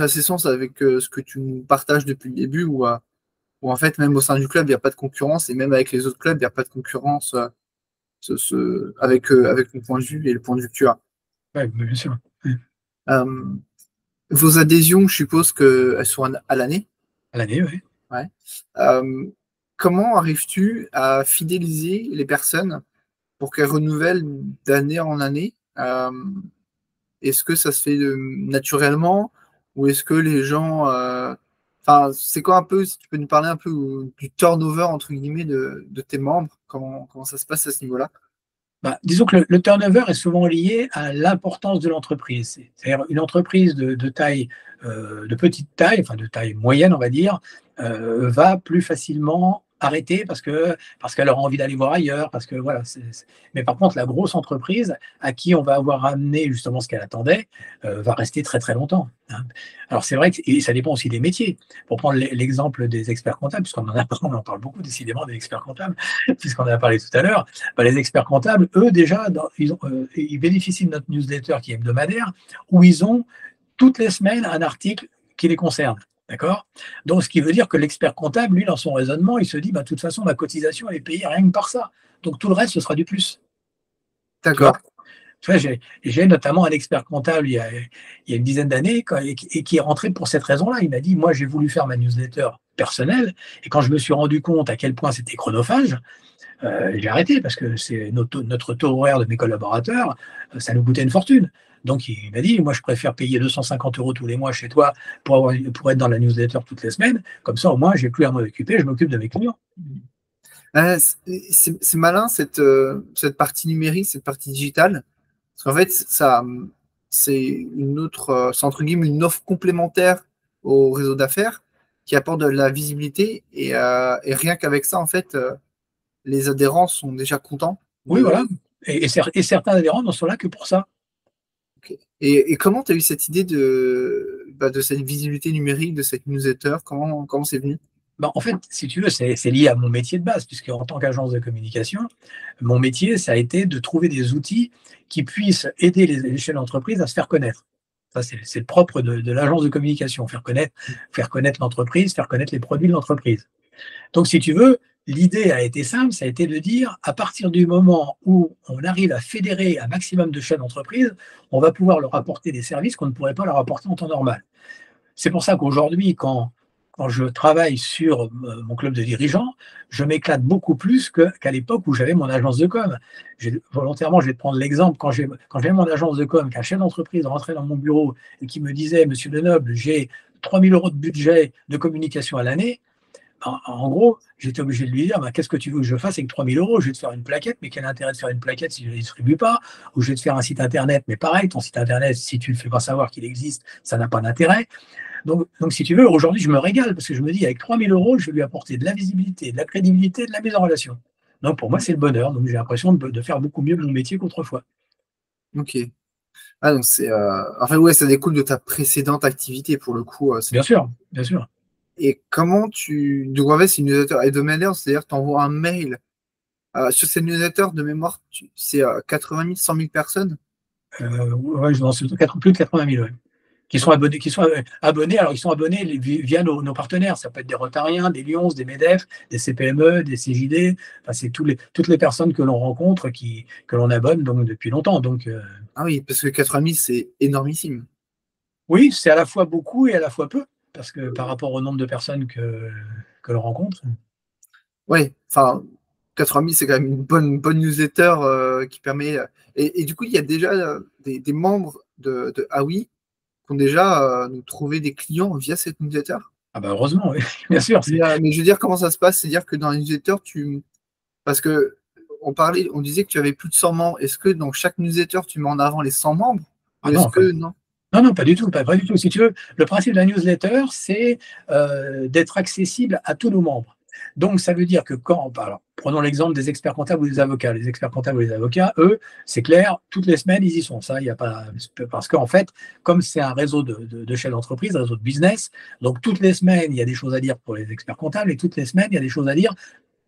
assez sens avec ce que tu nous partages depuis le début, où en fait, même au sein du club, il n'y a pas de concurrence, et même avec les autres clubs, il n'y a pas de concurrence avec ton point de vue et le point de vue que tu as. Ouais, bien sûr. Ouais. Euh, Vos adhésions, je suppose qu'elles sont à l'année. À l'année, oui. Ouais. Euh, Comment arrives-tu à fidéliser les personnes pour qu'elles renouvellent d'année en année? Est-ce que ça se fait naturellement ou est-ce que les gens. Enfin, c'est quoi un peu, si tu peux nous parler un peu du turnover, entre guillemets, de tes membres? Comment ça se passe à ce niveau-là? Disons que le turnover est souvent lié à l'importance de l'entreprise. C'est-à-dire une entreprise de taille, de petite taille, enfin de taille moyenne, on va dire, va plus facilement arrêter parce qu'elle aura envie d'aller voir ailleurs, parce que voilà. Mais par contre, la grosse entreprise à qui on va avoir amené justement ce qu'elle attendait, va rester très très longtemps, hein. Alors c'est vrai que et ça dépend aussi des métiers. Pour prendre l'exemple des experts comptables, puisqu'on on en parle beaucoup décidément des experts comptables, puisqu'on en a parlé tout à l'heure. Les experts comptables, eux, déjà, ils bénéficient de notre newsletter qui est hebdomadaire, où ils ont toutes les semaines un article qui les concerne. D'accord? Donc, ce qui veut dire que l'expert comptable, lui, dans son raisonnement, il se dit, de toute façon, ma cotisation, elle est payée rien que par ça. Donc, tout le reste, ce sera du plus. Tu vois? D'accord. Tu vois, j'ai notamment un expert comptable il y a une dizaine d'années et qui est rentré pour cette raison-là. Il m'a dit, moi, j'ai voulu faire ma newsletter personnelle, et quand je me suis rendu compte à quel point c'était chronophage, j'ai arrêté parce que c'est notre taux horaire de mes collaborateurs, ça nous coûtait une fortune. Donc il m'a dit, moi je préfère payer 250 euros tous les mois chez toi pour être dans la newsletter toutes les semaines. Comme ça, au moins, j'ai plus à m'en occuper, je m'occupe de mes clients. C'est malin cette partie numérique, cette partie digitale. Parce qu'en fait, c'est c'est entre guillemets une offre complémentaire au réseau d'affaires qui apporte de la visibilité et rien qu'avec ça, en fait, les adhérents sont déjà contents Oui, voilà. de. Et certains adhérents n'en sont là que pour ça. Ok. Et comment tu as eu cette idée de cette visibilité numérique, de cette newsletter? Comment c'est venu? En fait, si tu veux, c'est lié à mon métier de base, puisque en tant qu'agence de communication, mon métier, ça a été de trouver des outils qui puissent aider les chefs d'entreprise à se faire connaître. Ça, c'est le propre de l'agence de communication, faire connaître l'entreprise, faire connaître les produits de l'entreprise. Donc, si tu veux, l'idée a été simple, ça a été de dire, à partir du moment où on arrive à fédérer un maximum de chefs d'entreprise, on va pouvoir leur apporter des services qu'on ne pourrait pas leur apporter en temps normal. C'est pour ça qu'aujourd'hui, quand je travaille sur mon club de dirigeants, je m'éclate beaucoup plus qu'à l'époque où j'avais mon agence de com. Volontairement, je vais te prendre l'exemple, quand j'avais mon agence de com, qu'un chef d'entreprise rentrait dans mon bureau et qui me disait, Monsieur Lenoble, j'ai 3 000 euros de budget de communication à l'année. En gros, j'étais obligé de lui dire, qu'est-ce que tu veux que je fasse avec 3 000 euros? Je vais te faire une plaquette, mais quel intérêt de faire une plaquette si je ne la distribue pas? Ou je vais te faire un site internet, mais pareil, ton site internet, si tu ne fais pas savoir qu'il existe, ça n'a pas d'intérêt. Donc, si tu veux, aujourd'hui, je me régale parce que je me dis, avec 3 000 euros, je vais lui apporter de la visibilité, de la crédibilité, de la mise en relation. Donc, pour moi, c'est le bonheur. Donc, j'ai l'impression de faire beaucoup mieux mon métier qu'autrefois. Ok. Ah, donc c'est. Enfin, ouais, ça découle de ta précédente activité pour le coup. Bien sûr, bien sûr. Et comment tu. Donc, en fait, c'est une newsletter hebdomadaire, c'est-à-dire tu envoies un mail. Sur cette newsletter de mémoire, c'est 80 000, 100 000 personnes. Ouais, je suis plus de 80 000, ouais. Qui sont abonnés, abonnés. Alors, ils sont abonnés via nos partenaires. Ça peut être des Rotariens, des Lions, des MEDEF, des CPME, des CJD. Enfin, c'est toutes les personnes que l'on rencontre que l'on abonne donc, depuis longtemps. Donc, Ah oui, parce que 80 000, c'est énormissime. oui, c'est à la fois beaucoup et à la fois peu, parce que par rapport au nombre de personnes que l'on rencontre. Ouais, enfin, 80 000, c'est quand même une bonne newsletter qui permet. Et du coup, il y a déjà des membres de Aoi qui ont déjà nous trouvé des clients via cette newsletter. Ah bah heureusement, oui, bien sûr. Mais je veux dire, comment ça se passe? C'est-à-dire que dans la newsletter, parce que on disait que tu avais plus de 100 membres. Est-ce que dans chaque newsletter, tu mets en avant les 100 membres? Ah Ou est-ce non, que non? non, non, pas du tout, pas du tout. Si tu veux, le principe de la newsletter, c'est d'être accessible à tous nos membres. Donc, ça veut dire que alors, prenons l'exemple des experts comptables ou des avocats. Les experts comptables ou les avocats, eux, c'est clair, toutes les semaines, ils y sont. Ça, il n'y a pas. Parce qu'en fait, comme c'est un réseau de chefs d'entreprise, un réseau de business, donc toutes les semaines, il y a des choses à dire pour les experts comptables et toutes les semaines, il y a des choses à dire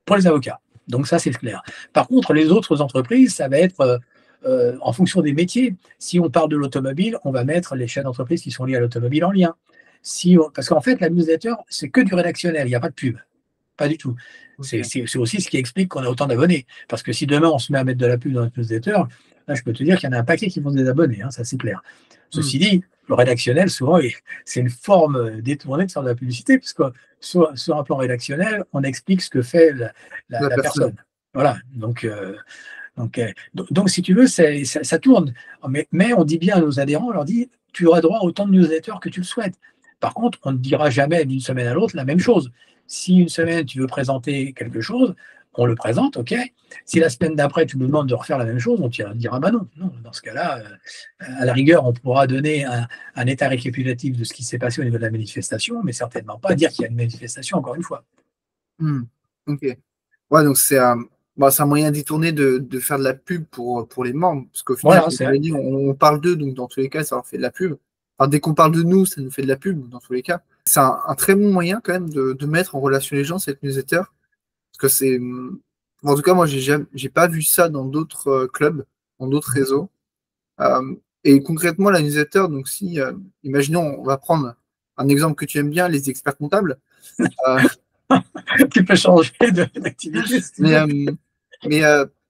pour les avocats. Donc ça, c'est clair. Par contre, les autres entreprises, ça va être en fonction des métiers. Si on parle de l'automobile, on va mettre les chefs d'entreprise qui sont liés à l'automobile en lien. Parce qu'en fait, la newsletter, c'est que du rédactionnel, il n'y a pas de pub. Pas du tout. C'est Ok. aussi ce qui explique qu'on a autant d'abonnés. Parce que si demain on se met à mettre de la pub dans notre newsletter, là je peux te dire qu'il y en a un paquet qui vont se désabonner, hein, ça c'est clair. Hmm. Ceci dit, le rédactionnel, souvent, c'est une forme détournée de faire de la publicité, puisque sur un plan rédactionnel, on explique ce que fait La la personne. personne. Voilà. Donc, si tu veux, ça tourne. Mais on dit bien à nos adhérents, on leur dit, tu auras droit à autant de newsletters que tu le souhaites. Par contre, on ne dira jamais d'une semaine à l'autre la même chose. Si une semaine, tu veux présenter quelque chose, on le présente, OK. Si la semaine d'après, tu nous demandes de refaire la même chose, on te dira, bah non, non. Dans ce cas-là, à la rigueur, on pourra donner un état récapitulatif de ce qui s'est passé au niveau de la manifestation, mais certainement pas dire qu'il y a une manifestation, encore une fois. Hmm. Ok. Ouais, donc c'est un moyen détourné de faire de la pub pour les membres. Parce qu'au final, Voilà, comme tu l'as dit, on parle d'eux, donc dans tous les cas, ça leur fait de la pub. Alors, dès qu'on parle de nous, ça nous fait de la pub, dans tous les cas. C'est un très bon moyen quand même de mettre en relation les gens, cette newsletter. Parce que en tout cas, moi, j'ai pas vu ça dans d'autres clubs, dans d'autres réseaux. Et concrètement, la newsletter, donc si, imaginons, on va prendre un exemple que tu aimes bien, les experts comptables. Euh, tu peux changer d'activité si tu mais veux. mais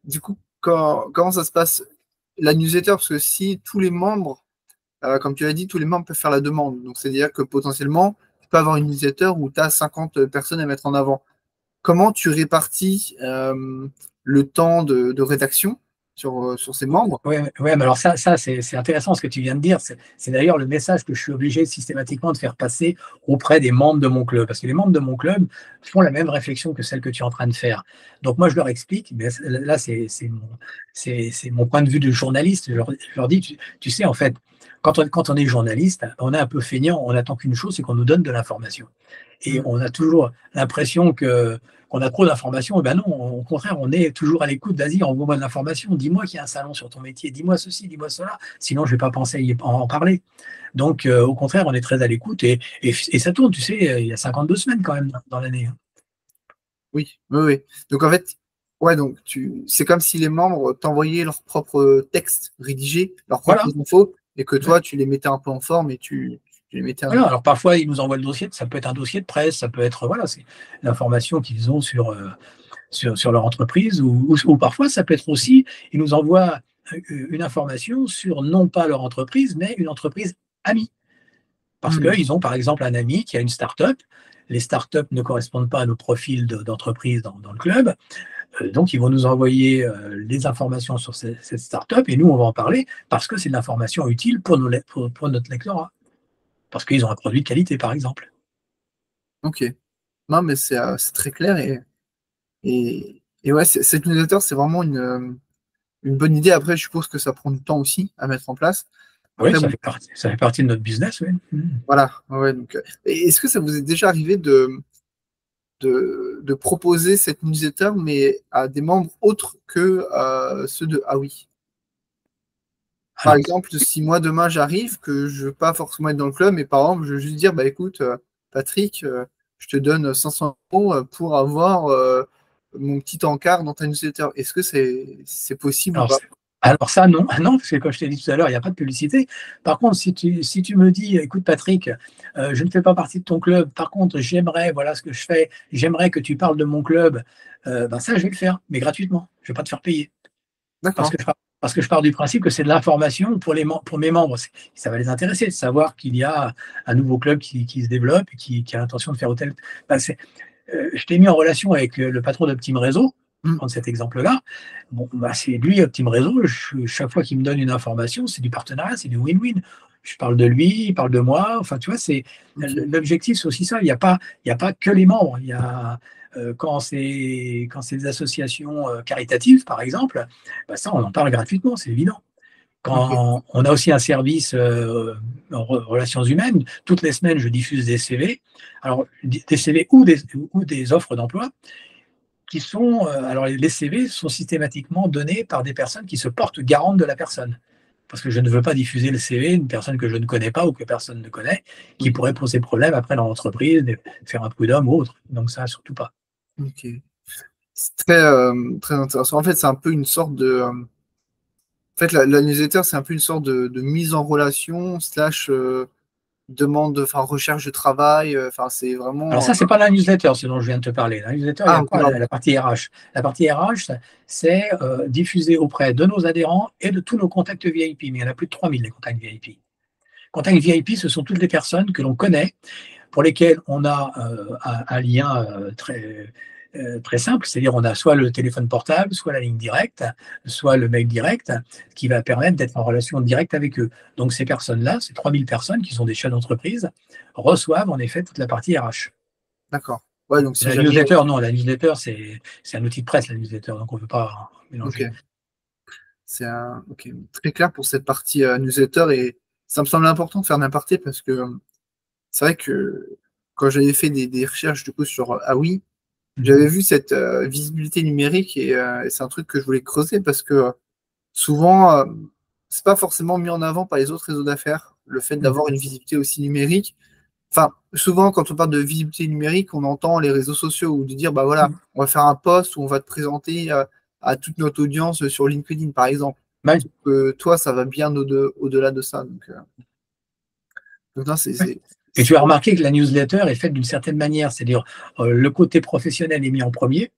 du coup, comment ça se passe? La newsletter, parce que si tous les membres, comme tu l'as dit, tous les membres peuvent faire la demande. Donc, c'est-à-dire que potentiellement, tu peux avoir une newsletter où tu as 50 personnes à mettre en avant. Comment tu répartis le temps de rédaction sur ces membres? Oui, ouais, mais alors ça c'est intéressant ce que tu viens de dire. C'est d'ailleurs le message que je suis obligé systématiquement de faire passer auprès des membres de mon club. Parce que les membres de mon club font la même réflexion que celle que tu es en train de faire. Donc moi, je leur explique, mais là, c'est mon point de vue de journaliste. Je leur dis, tu sais, en fait, quand on est journaliste, on est un peu feignant, on attend qu'une chose, c'est qu'on nous donne de l'information. Et Mm. on a toujours l'impression qu'on a trop d'informations. Et ben non, au contraire, on est toujours à l'écoute. Vas-y, envoie-moi de l'information. Dis-moi qu'il y a un salon sur ton métier. Dis-moi ceci, dis-moi cela. Sinon, je ne vais pas penser à en parler. Donc, au contraire, on est très à l'écoute et ça tourne. Tu sais, il y a 52 semaines quand même dans l'année, hein. Oui, oui, oui. Donc en fait, ouais, donc c'est comme si les membres t'envoyaient leurs propres textes rédigés, leurs propres Voilà. infos, et que toi, tu les mettais un peu en forme et tu les mettais Voilà. Alors, parfois, ils nous envoient le dossier. Ça peut être un dossier de presse. Ça peut être, voilà, c'est l'information qu'ils ont sur leur entreprise ou parfois ça peut être aussi, ils nous envoient une information sur non pas leur entreprise, mais une entreprise amie. Parce Mm. qu'ils ont par exemple un ami qui a une start-up. Les start-up ne correspondent pas à nos profils d'entreprise dans le club. Donc, ils vont nous envoyer les informations sur cette start-up et nous, on va en parler parce que c'est de l'information utile pour notre lectorat. Parce qu'ils ont un produit de qualité, par exemple. Ok. Non, mais c'est très clair et ouais, cette newsletter, c'est vraiment une bonne idée. Après, je suppose que ça prend du temps aussi à mettre en place. Oui, Après, bon, ça fait partie de notre business. Oui. voilà. Ouais, donc, et est-ce que ça vous est déjà arrivé de proposer cette newsletter, mais à des membres autres que ceux de Ah oui. Par Alors, exemple, si moi demain j'arrive, que je veux pas forcément être dans le club, mais par exemple, je veux juste dire, bah écoute, Patrick, je te donne 500 € pour avoir mon petit encart dans ta newsletter. Est-ce que c'est possible ou alors, pas? alors ça, non, ah non, parce que comme je t'ai dit tout à l'heure, il n'y a pas de publicité. Par contre, si tu me dis, écoute Patrick, je ne fais pas partie de ton club, par contre, j'aimerais, voilà ce que je fais, j'aimerais que tu parles de mon club, ben ça, je vais le faire, mais gratuitement. Je ne vais pas te faire payer. Parce D'accord. que je pars du principe que c'est de l'information pour mes membres. Ça va les intéresser de savoir qu'il y a un nouveau club qui se développe et qui a l'intention de faire hôtel. Ben, je t'ai mis en relation avec le patron d'Optim Réseau. Je vais Mm. prendre cet exemple-là. Bon, bah, c'est lui, Optim Réseau. Chaque fois qu'il me donne une information, c'est du partenariat, c'est du win-win. Je parle de lui, il parle de moi. Enfin, tu vois, Ok. l'objectif, c'est aussi ça. Il y a pas que les membres. Il y a, quand c'est des associations caritatives, par exemple, bah, ça, on en parle gratuitement, c'est évident. Ok. Quand on a aussi un service en relations humaines, toutes les semaines, je diffuse des CV. Alors, des CV ou des offres d'emploi qui sont. Alors, les CV sont systématiquement donnés par des personnes qui se portent garantes de la personne. Parce que je ne veux pas diffuser le CV d'une personne que je ne connais pas ou que personne ne connaît, qui Ok. pourrait poser problème après dans l'entreprise, faire un prud'homme ou autre. Donc, ça, surtout pas. Ok. C'est très, très intéressant. En fait, c'est un peu une sorte de. En fait, la newsletter, c'est un peu une sorte de mise en relation, slash demande, enfin, recherche de travail. Enfin, c'est Alors vraiment. ça, c'est pas la newsletter, ce dont je viens de te parler. La newsletter, il y Ah, a ok, quoi? La, pardon. la partie RH. La partie RH, c'est diffuser auprès de nos adhérents et de tous nos contacts VIP. Mais il y en a plus de 3000 les contacts VIP. Contacts VIP, ce sont toutes les personnes que l'on connaît, pour lesquelles on a un lien très simple, c'est-à-dire on a soit le téléphone portable, soit la ligne directe, soit le mail direct, qui va permettre d'être en relation directe avec eux. Donc ces personnes-là, ces 3000 personnes qui sont des chefs d'entreprise, reçoivent en effet toute la partie RH. D'accord. Ouais, donc si La jamais. newsletter, non, la newsletter, c'est un outil de presse, la newsletter, donc on ne peut pas mélanger. Ok. C'est ok, très clair pour cette partie newsletter et ça me semble important de faire un aparté parce que c'est vrai que quand j'avais fait des recherches du coup sur Ah oui, Mhm. j'avais vu cette visibilité numérique et c'est un truc que je voulais creuser parce que souvent c'est pas forcément mis en avant par les autres réseaux d'affaires le fait Mhm. d'avoir une visibilité aussi numérique. Enfin, souvent quand on parle de visibilité numérique, on entend les réseaux sociaux ou de dire bah voilà, Mhm. on va faire un post où on va te présenter à toute notre audience sur LinkedIn par exemple. Ouais. Toi, ça va bien au-delà de ça. Donc non, Et c'est tu as vraiment. remarqué que la newsletter est faite d'une certaine manière, c'est-à-dire le côté professionnel est mis en premier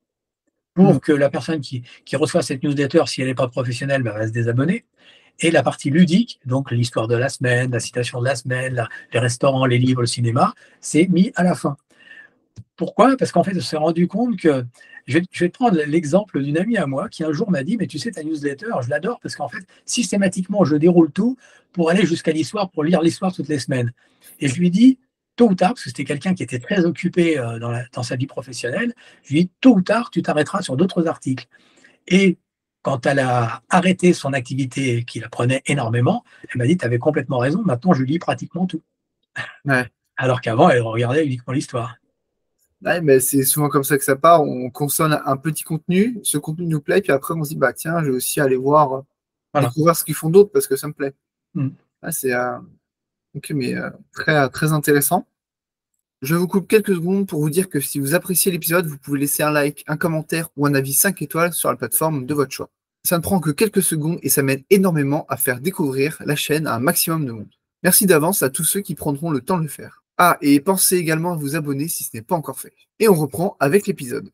Mm. pour que la personne qui reçoit cette newsletter, si elle n'est pas professionnelle, bah, va se désabonner. Et la partie ludique, donc l'histoire de la semaine, la citation de la semaine, les restaurants, les livres, le cinéma, c'est mis à la fin. Pourquoi? Parce qu'en fait, on s'est rendu compte que, je vais te prendre l'exemple d'une amie à moi qui un jour m'a dit, mais tu sais, ta newsletter, je l'adore parce qu'en fait, systématiquement, je déroule tout pour aller jusqu'à l'histoire, pour lire l'histoire toutes les semaines. Et je lui dis, tôt ou tard, parce que c'était quelqu'un qui était très occupé dans sa vie professionnelle, je lui dis, tôt ou tard, tu t'arrêteras sur d'autres articles. Et quand elle a arrêté son activité qui la prenait énormément, elle m'a dit, tu avais complètement raison, maintenant je lis pratiquement tout. Ouais. Alors qu'avant, elle regardait uniquement l'histoire. Ouais, mais c'est souvent comme ça que ça part. On consomme un petit contenu, ce contenu nous plaît, puis après on se dit bah tiens, je vais aussi aller voir, Voilà. découvrir ce qu'ils font d'autres parce que ça me plaît. Mm. Ouais, c'est ok, mais très, très intéressant. Je vous coupe quelques secondes pour vous dire que si vous appréciez l'épisode, vous pouvez laisser un like, un commentaire ou un avis 5 étoiles sur la plateforme de votre choix. Ça ne prend que quelques secondes et ça m'aide énormément à faire découvrir la chaîne à un maximum de monde. Merci d'avance à tous ceux qui prendront le temps de le faire. Ah, et pensez également à vous abonner si ce n'est pas encore fait. Et on reprend avec l'épisode.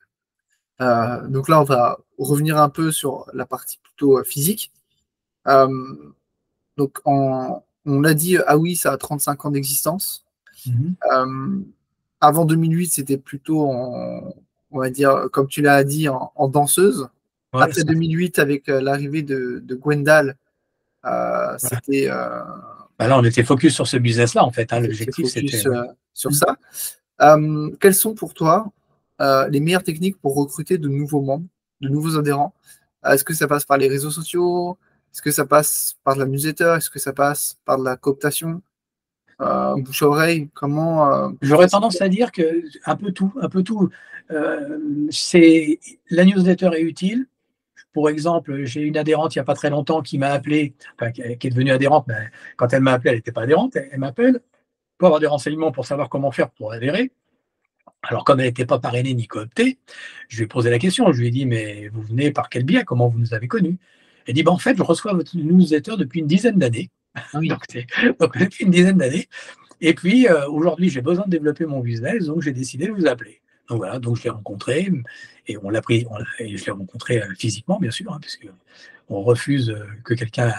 Donc là, on va revenir un peu sur la partie plutôt physique. Euh, on l'a dit, ah oui, ça a 35 ans d'existence. Mhm. Euh, Avant 2008, c'était plutôt on va dire, comme tu l'as dit, en danseuse. Ouais, Après ça, 2008, avec l'arrivée de Gwendal, voilà. c'était Bah là, on était focus sur ce business-là, en fait, hein. c'est L'objectif, c'était. focus Ouais. sur Mm. ça. Quelles sont pour toi les meilleures techniques pour recruter de nouveaux membres, de nouveaux adhérents? Est-ce que ça passe par les réseaux sociaux? Est-ce que ça passe par de la newsletter? Est-ce que ça passe par de la cooptation? bouche à oreille, comment J'aurais tendance à dire que un peu tout, un peu tout. C'est la newsletter est utile. Pour exemple, j'ai une adhérente il n'y a pas très longtemps qui m'a appelé, enfin, qui est devenue adhérente, mais quand elle m'a appelé, elle n'était pas adhérente, elle m'appelle pour avoir des renseignements pour savoir comment faire pour adhérer. Alors, comme elle n'était pas parrainée ni cooptée, je lui ai posé la question. Je lui ai dit, mais vous venez par quel biais? Comment vous nous avez connus? Elle dit, bah, en fait, je reçois votre newsletter depuis une dizaine d'années. Ah oui. Donc, depuis une dizaine d'années. Et puis, aujourd'hui, j'ai besoin de développer mon business, donc j'ai décidé de vous appeler. Donc voilà, donc je l'ai rencontré et on l'a pris, et je l'ai rencontré physiquement, bien sûr, hein, puisque on refuse que quelqu'un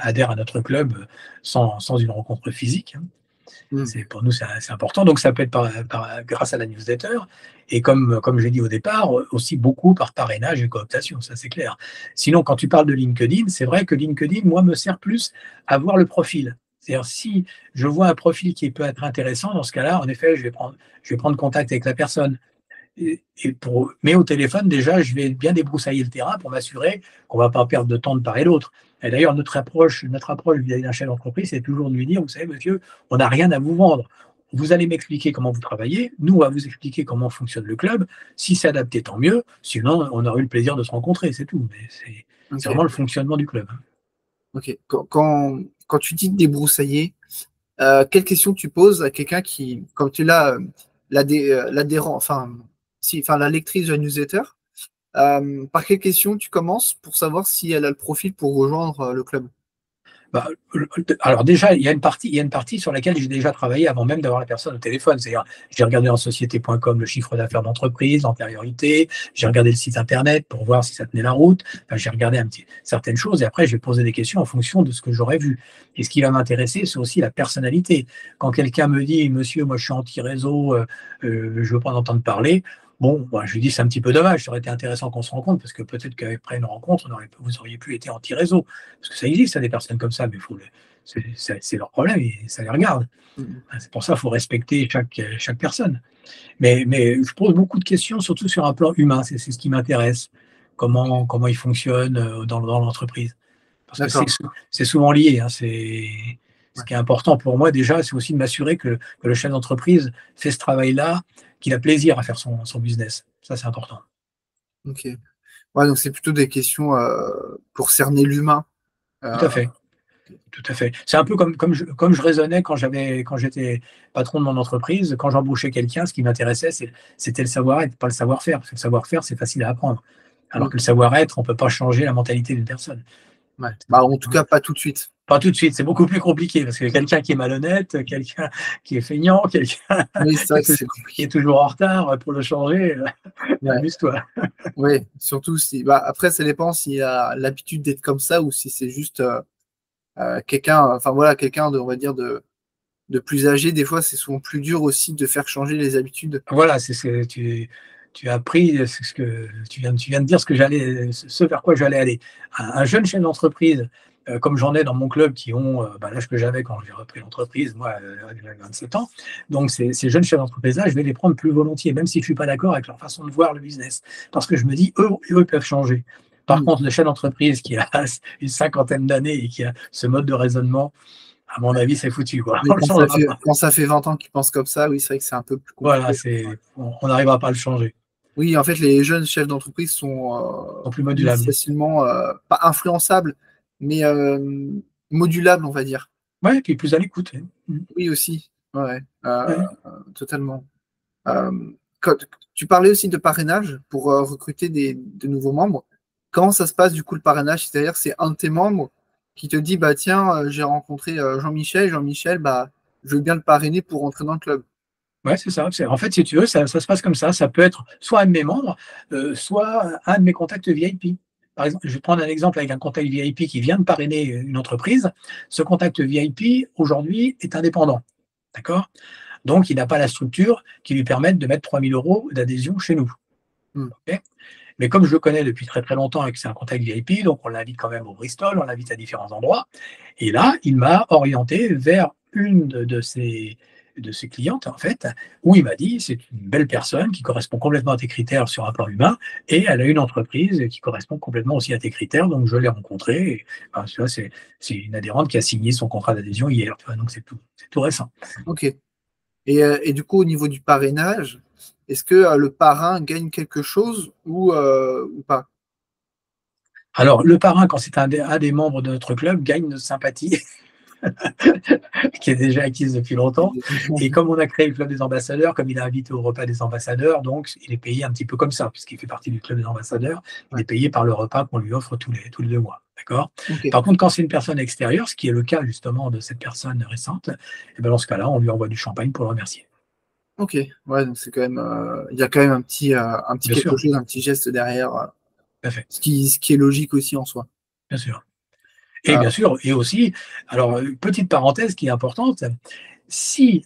adhère à notre club sans une rencontre physique, hein. Mm. Pour nous, c'est important. Donc, ça peut être grâce à la newsletter. Et comme j'ai dit au départ, aussi beaucoup par parrainage et cooptation, ça c'est clair. Sinon, quand tu parles de LinkedIn, c'est vrai que LinkedIn, moi, me sert plus à voir le profil. C'est-à-dire, si je vois un profil qui peut être intéressant, dans ce cas-là, en effet, je vais prendre contact avec la personne. Mais au téléphone, déjà, je vais bien débroussailler le terrain pour m'assurer qu'on ne va pas perdre de temps de part et d'autre. Et d'ailleurs, notre approche vis-à-vis d'un chef d'entreprise, c'est toujours de lui dire, vous savez, monsieur, on n'a rien à vous vendre. Vous allez m'expliquer comment vous travaillez, nous, on va vous expliquer comment fonctionne le club. Si c'est adapté, tant mieux. Sinon, on aura eu le plaisir de se rencontrer, c'est tout. Mais c'est Ok. vraiment le fonctionnement du club. Ok. Quand tu dis débroussailler, quelle question tu poses à quelqu'un qui, comme tu l'as, l'adhérent, enfin, si, enfin, la lectrice de la newsletter, par quelle question tu commences pour savoir si elle a le profil pour rejoindre le club? Bah, alors déjà, il y a une partie sur laquelle j'ai déjà travaillé avant même d'avoir la personne au téléphone. C'est-à-dire, j'ai regardé en société.com le chiffre d'affaires d'entreprise, l'antériorité, j'ai regardé le site internet pour voir si ça tenait la route. Enfin, j'ai regardé certaines choses et après, j'ai posé des questions en fonction de ce que j'aurais vu. Et ce qui va m'intéresser, c'est aussi la personnalité. Quand quelqu'un me dit, monsieur, moi je suis anti-réseau, je ne veux pas en entendre parler. Bon, je lui dis c'est un petit peu dommage, ça aurait été intéressant qu'on se rencontre parce que peut-être qu'après une rencontre, vous auriez pu être anti-réseau. Parce que ça existe, ça, des personnes comme ça, mais c'est leur problème et ça les regarde. Mm. C'est pour ça qu'il faut respecter chaque personne. Mais je pose beaucoup de questions, surtout sur un plan humain, c'est ce qui m'intéresse. Comment ils fonctionnent dans l'entreprise. Parce que D'accord. c'est souvent lié, hein, ce Ouais. qui est important pour moi déjà, c'est aussi de m'assurer que le chef d'entreprise fait ce travail-là, qu'il a plaisir à faire son business. Ça, c'est important. Ok. Ouais, donc c'est plutôt des questions pour cerner l'humain. Tout à Euh, fait. Tout à fait. C'est un peu comme je raisonnais quand j'étais patron de mon entreprise. Quand j'embauchais quelqu'un, ce qui m'intéressait, c'était le savoir-être, pas le savoir-faire. Parce que le savoir-faire, c'est facile à apprendre. Alors mm, que le savoir-être, on ne peut pas changer la mentalité d'une personne. ouais. Bah, en tout cas, pas tout de suite. Pas tout de suite, c'est beaucoup plus compliqué. Parce que quelqu'un qui est malhonnête, quelqu'un qui est feignant, quelqu'un Oui, c'est qui vrai est que c'est toujours, qui compliqué. est toujours en retard, pour le changer, Ouais. amuse-toi. Ouais. Surtout si. Bah, après, ça dépend s'il a l'habitude d'être comme ça ou si c'est juste quelqu'un, enfin voilà, quelqu'un de, on va dire, de plus âgé. Des fois, c'est souvent plus dur aussi de faire changer les habitudes. Voilà, c'est ce que tu as appris, c'est ce que tu viens de dire ce vers quoi j'allais aller. Un jeune chef d'entreprise, comme j'en ai dans mon club qui ont l'âge que j'avais quand j'ai repris l'entreprise, moi, j'avais 27 ans. Donc, ces jeunes chefs d'entreprise-là, je vais les prendre plus volontiers, même si je ne suis pas d'accord avec leur façon de voir le business. Parce que je me dis, eux peuvent changer. Par Mm. contre, le chef d'entreprise qui a une cinquantaine d'années et qui a ce mode de raisonnement, à mon avis, c'est foutu, quoi. Mais On ne le changera pas. quand ça fait 20 ans qu'ils pensent comme ça, oui, c'est vrai que c'est un peu plus Voilà, compliqué. on n'arrivera pas à le changer. Oui, en fait, les jeunes chefs d'entreprise sont Ils sont plus plus modulables. facilement, pas influençables, mais modulables, on va dire. Ouais, et puis plus à l'écoute. Ouais. Oui, aussi. Ouais, Ouais. totalement. Euh, Tu parlais aussi de parrainage pour recruter de nouveaux membres. Comment ça se passe du coup le parrainage? C'est-à-dire c'est un de tes membres qui te dit bah tiens, j'ai rencontré Jean-Michel, Jean-Michel, bah je veux bien le parrainer pour rentrer dans le club. Ouais, c'est ça. En fait, si tu veux, ça se passe comme ça. Ça peut être soit un de mes membres, soit un de mes contacts VIP. Par exemple, je vais prendre un exemple avec un contact VIP qui vient de parrainer une entreprise. Ce contact VIP, aujourd'hui, est indépendant. D'accord? Donc, il n'a pas la structure qui lui permette de mettre 3 000 € d'adhésion chez nous. Hmm. Ok. Mais comme je le connais depuis très très longtemps et que c'est un contact VIP, donc on l'invite quand même au Bristol, on l'invite à différents endroits. Et là, il m'a orienté vers de ses clientes, en fait, où il m'a dit, c'est une belle personne qui correspond complètement à tes critères sur un plan humain, et elle a une entreprise qui correspond complètement aussi à tes critères, donc je l'ai rencontrée, et, enfin, tu vois, c'est une adhérente qui a signé son contrat d'adhésion hier, tu vois, donc c'est tout récent. Ok. Et du coup, au niveau du parrainage, est-ce que le parrain gagne quelque chose ou pas? Alors, le parrain, quand c'est un des membres de notre club, gagne notre sympathie, qui est déjà acquise depuis longtemps. Et comme on a créé le club des ambassadeurs, comme il est invité au repas des ambassadeurs, donc il est payé un petit peu comme ça, puisqu'il fait partie du club des ambassadeurs, il Ouais. est payé par le repas qu'on lui offre tous les 2 mois. D'accord. Ok. Par contre, quand c'est une personne extérieure, ce qui est le cas justement de cette personne récente, et ben dans ce cas-là, on lui envoie du champagne pour le remercier. Ok. Ouais, donc c'est quand même, il y a quand même un petit Bien quelque sûr, chose, un petit geste derrière, tout à fait, ce qui est logique aussi en soi. bien sûr. Et Euh, bien sûr, et aussi, alors, petite parenthèse qui est importante, si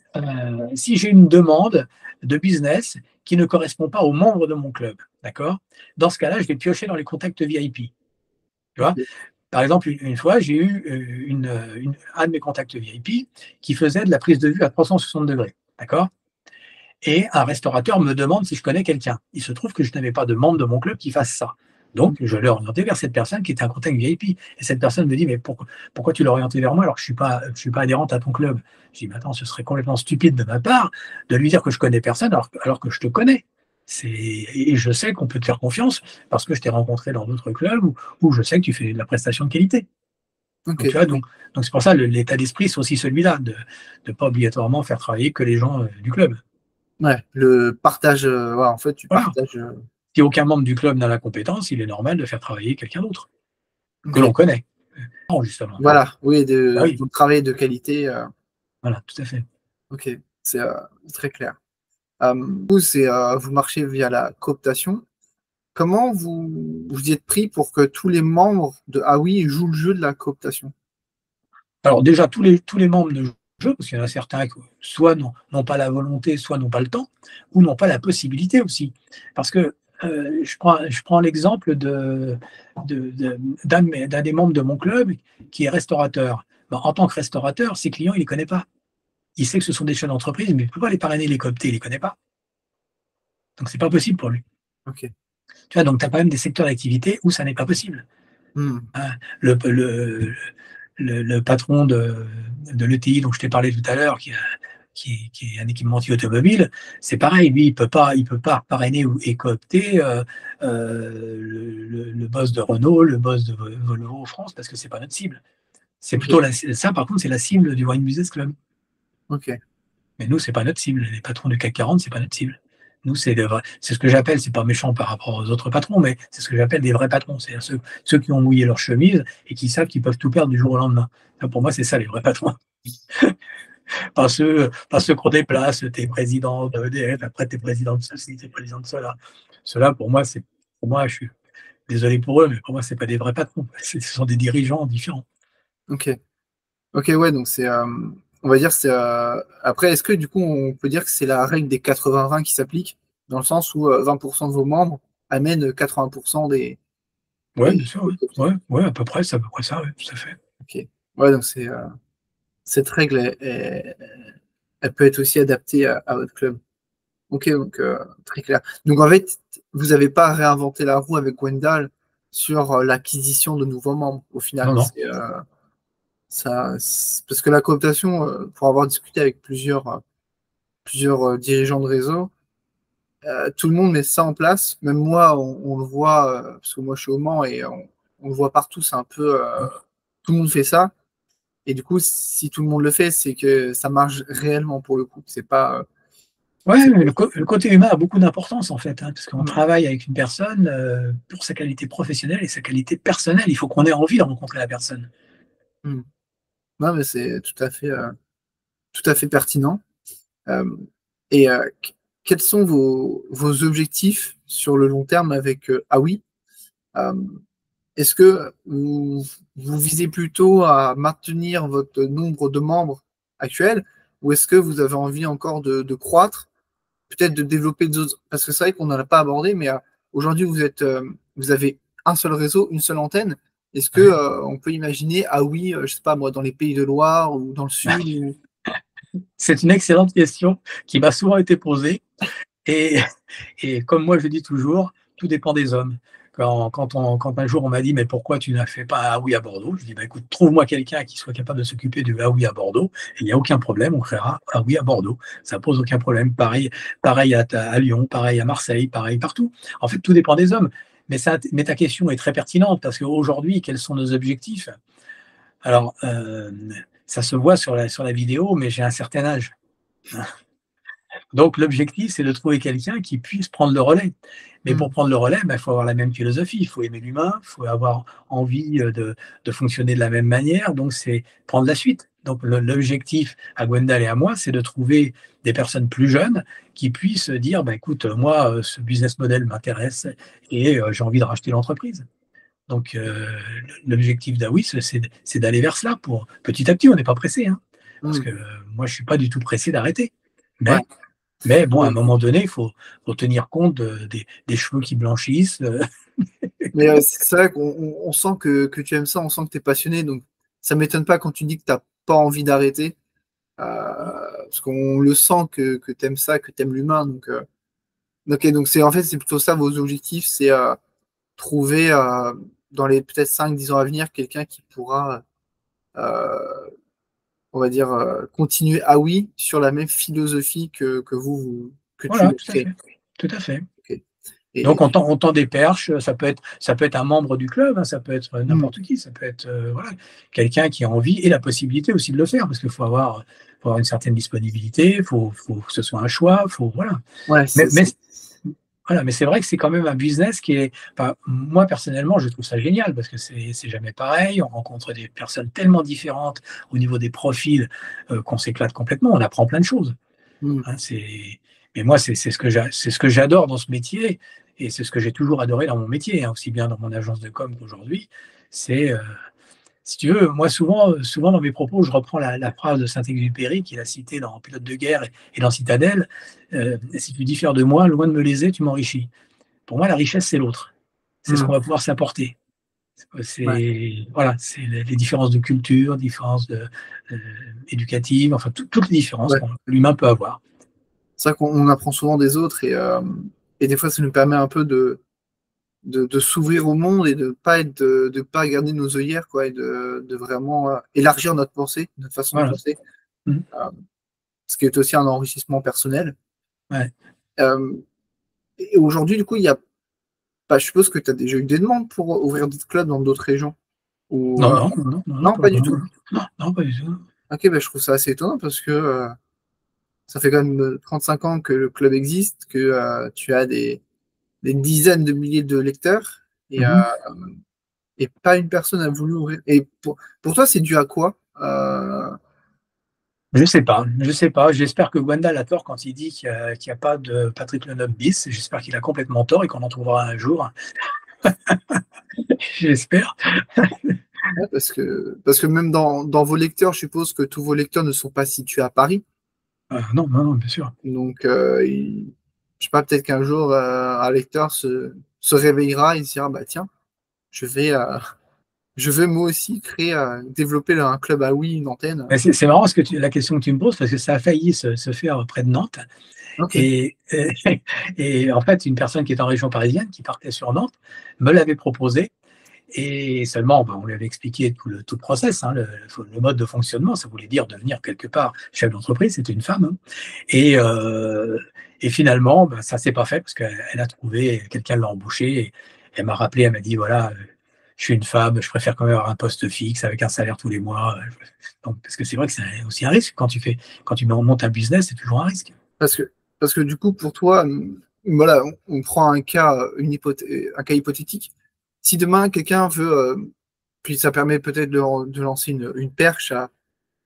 j'ai une demande de business qui ne correspond pas aux membres de mon club, d'accord? Dans ce cas-là, je vais piocher dans les contacts VIP, tu vois? ok. Par exemple, une fois, j'ai eu, un de mes contacts VIP qui faisait de la prise de vue à 360°, d'accord? Et un restaurateur me demande si je connais quelqu'un. Il se trouve que je n'avais pas de membre de mon club qui fasse ça. Donc, je l'ai orienté vers cette personne qui était un contact VIP. Et cette personne me dit, mais pourquoi tu l'as orienté vers moi alors que je suis pas adhérente à ton club? Je dis, mais attends, ce serait complètement stupide de ma part de lui dire que je connais personne alors que je te connais. Et je sais qu'on peut te faire confiance parce que je t'ai rencontré dans d'autres clubs où je sais que tu fais de la prestation de qualité. Ok. Donc, tu vois, donc c'est pour ça l'état d'esprit, c'est aussi celui-là, de ne pas obligatoirement faire travailler que les gens du club. Ouais, le partage, ouais, en fait, tu Voilà. partages. Si aucun membre du club n'a la compétence, il est normal de faire travailler quelqu'un d'autre, que Ok. l'on connaît. Non, justement. Voilà, oui, Bah oui, du travail de qualité. voilà, tout à fait. Ok, c'est très clair. Vous, vous marchez via la cooptation. Comment vous y êtes pris pour que tous les membres de Ah oui jouent le jeu de la cooptation? Alors déjà, tous les membres de jeu, parce qu'il y en a certains qui soit n'ont pas la volonté, soit n'ont pas le temps, ou n'ont pas la possibilité aussi. Parce que je prends l'exemple d'un des membres de mon club qui est restaurateur. Ben, en tant que restaurateur, ses clients, il ne les connaît pas. Il sait que ce sont des chefs d'entreprise, mais il ne peut pas les parrainer, les coopter, il ne les connaît pas. Donc, ce n'est pas possible pour lui. Ok. Tu vois, donc tu as quand même des secteurs d'activité où ça n'est pas possible. Hmm. Hein. Le patron de l'ETI dont je t'ai parlé tout à l'heure, qui est un équipementier automobile, c'est pareil, lui, il peut pas parrainer et coopter le boss de Renault, le boss de Volvo France, parce que c'est pas notre cible. C'est Ok. plutôt ça, par contre, c'est la cible du Wine Business Club. Ok. Mais nous, c'est pas notre cible. Les patrons du CAC 40, c'est pas notre cible. Nous, c'est ce que j'appelle, c'est pas méchant par rapport aux autres patrons, mais c'est ce que j'appelle des vrais patrons. C'est-à-dire ceux qui ont mouillé leur chemise et qui savent qu'ils peuvent tout perdre du jour au lendemain. Ça, pour moi, c'est ça, les vrais patrons. Pas ceux qu'on déplace, t'es président d'EDF, après t'es président de ceci, t'es président de cela. Cela, pour moi, je suis désolé pour eux, mais pour moi, c'est pas des vrais patrons. Ce sont des dirigeants différents. Ok. Ok, ouais, donc on va dire, après, est-ce que du coup, on peut dire que c'est la règle des 80-20 qui s'applique, dans le sens où 20% de vos membres amènent 80% Ouais, des... bien sûr, oui. Ouais, ouais, à peu près, c'est à peu près ça, ouais, tout à fait. Ok. Ouais, donc cette règle, elle peut être aussi adaptée à votre club. Ok, donc très clair. Donc en fait, vous n'avez pas réinventé la roue avec Gwendal sur l'acquisition de nouveaux membres, au final. Non, non. Parce que la cooptation, pour avoir discuté avec plusieurs dirigeants de réseau, tout le monde met ça en place. Même moi, on le voit, parce que moi je suis au Mans et on le voit partout, c'est un peu, tout le monde fait ça. Et du coup, si tout le monde le fait, c'est que ça marche réellement pour le coup. C'est pas, Ouais, c'est mais pas- le côté humain a beaucoup d'importance en fait, hein, parce qu'on Hmm, travaille avec une personne pour sa qualité professionnelle et sa qualité personnelle. Il faut qu'on ait envie de rencontrer la personne. hmm. Non, mais c'est tout à fait pertinent. Euh, et quels sont vos objectifs sur le long terme avec Ah oui? Euh, Est-ce que vous visez plutôt à maintenir votre nombre de membres actuel ou est-ce que vous avez envie encore de croître, peut-être de développer d'autres? Parce que c'est vrai qu'on n'en a pas abordé, mais aujourd'hui, vous avez un seul réseau, une seule antenne. Est-ce que Ouais. on peut imaginer, ah oui, je sais pas moi, dans les Pays de Loire ou dans le Sud C'est une excellente question qui m'a souvent été posée. Et, et comme moi je dis toujours, tout dépend des hommes. Quand un jour on m'a dit mais pourquoi tu n'as fait pas un oui à Bordeaux, je dis bah, écoute, trouve-moi quelqu'un qui soit capable de s'occuper du oui à Bordeaux, et il n'y a aucun problème, on créera un oui à Bordeaux. Ça pose aucun problème. Pareil à Lyon, pareil à Marseille, pareil partout. En fait, tout dépend des hommes. Mais ta question est très pertinente parce qu'aujourd'hui, quels sont nos objectifs? Alors, ça se voit sur la vidéo, mais j'ai un certain âge. Donc l'objectif, c'est de trouver quelqu'un qui puisse prendre le relais. Mais Mm. pour prendre le relais, il faut avoir la même philosophie, il faut aimer l'humain, il faut avoir envie de fonctionner de la même manière, donc c'est prendre la suite. Donc l'objectif à Gwendal et à moi, c'est de trouver des personnes plus jeunes qui puissent dire, bah, écoute, moi, ce business model m'intéresse et j'ai envie de racheter l'entreprise. Donc l'objectif d'Awi, c'est d'aller vers cela. Pour petit à petit, on n'est pas pressé, hein, parce Mm. que moi, je ne suis pas du tout pressé d'arrêter. Ouais. Mais bon, à un Mais, moment donné, faut tenir compte des cheveux qui blanchissent. mais c'est vrai qu'on sent que tu aimes ça, on sent que tu es passionné, donc ça m'étonne pas quand tu dis que tu n'as pas envie d'arrêter, parce qu'on le sent que tu aimes ça, que tu aimes l'humain. Donc, ok, donc c'est en fait c'est plutôt ça vos objectifs, c'est trouver dans les peut-être 5-10 ans à venir quelqu'un qui pourra, euh, on va dire, continuer ah oui sur la même philosophie que que tu Voilà, l'as tout à créé. fait. Tout à fait. Ok. Donc, Et, on tend des perches, ça peut être un membre du club, hein, ça peut être hmm, n'importe qui, ça peut être voilà, quelqu'un qui a envie et la possibilité aussi de le faire, parce qu'il faut avoir une certaine disponibilité, faut que ce soit un choix, voilà. ouais, Mais, mais voilà, mais c'est vrai que c'est quand même un business qui est. Enfin, moi, personnellement, je trouve ça génial parce que c'est jamais pareil. On rencontre des personnes tellement différentes au niveau des profils qu'on s'éclate complètement. On apprend plein de choses. hmm, Hein, mais moi, c'est ce que j'adore dans ce métier et c'est ce que j'ai toujours adoré dans mon métier, hein, aussi bien dans mon agence de com qu'aujourd'hui. C'est si tu veux, moi, souvent dans mes propos, je reprends la phrase de Saint-Exupéry qu'il a citée dans Pilote de guerre et dans Citadelle. Si tu diffères de moi, loin de me léser, tu m'enrichis. Pour moi, la richesse, c'est l'autre. C'est ce hmm, qu'on va pouvoir s'apporter. ouais. Voilà, c'est les différences de culture, différences euh, éducatives, enfin toutes les différences Ouais. que l'humain peut avoir. C'est vrai qu'on apprend souvent des autres et des fois ça nous permet un peu de s'ouvrir au monde et de pas garder nos œillères quoi, et de vraiment élargir notre pensée, notre façon de Voilà. penser, Mhm. euh, ce qui est aussi un enrichissement personnel. Ouais. Euh, et aujourd'hui, du coup, il y a bah, je suppose que tu as déjà eu des demandes pour ouvrir d'autres clubs dans d'autres régions. Ou Non, non, non, non, non, non, pour le pas du moment. tout. Non, non, pas du tout. Ok, bah, je trouve ça assez étonnant parce que ça fait quand même 35 ans que le club existe, que tu as des dizaines de milliers de lecteurs Mhm. et pas une personne a voulu ouvrir. Et pour toi, c'est dû à quoi? Je sais pas, je sais pas. J'espère que Gwendal a tort quand il dit qu'il y a pas de Patrick Lenoble bis. J'espère qu'il a complètement tort et qu'on en trouvera un jour. J'espère. Ouais, parce que même dans vos lecteurs, je suppose que tous vos lecteurs ne sont pas situés à Paris. Non, non, non, bien sûr. Donc, je sais pas, peut-être qu'un jour, un lecteur se réveillera et se dira, bah tiens, je vais, euh, je vais moi aussi créer, développer un club à oui, une antenne. Mais c'est marrant la question que tu me poses parce que ça a failli se faire près de Nantes. Ok. Et, et en fait, une personne qui est en région parisienne, qui partait sur Nantes, me l'avait proposé. Et seulement, ben, on lui avait expliqué tout le process, hein, le mode de fonctionnement. Ça voulait dire devenir quelque part chef d'entreprise. C'était une femme. Hein. Et, euh, et finalement, ben, ça ne s'est pas fait parce qu'elle a trouvé, quelqu'un l'a embauché. Et elle m'a rappelé, elle m'a dit voilà, je suis une femme, je préfère quand même avoir un poste fixe avec un salaire tous les mois. Donc, parce que c'est vrai que c'est aussi un risque quand tu montes un business, c'est toujours un risque. Parce que, parce que du coup, pour toi, voilà, on prend un cas, un cas hypothétique. Si demain, quelqu'un veut, puis ça permet peut-être de lancer une perche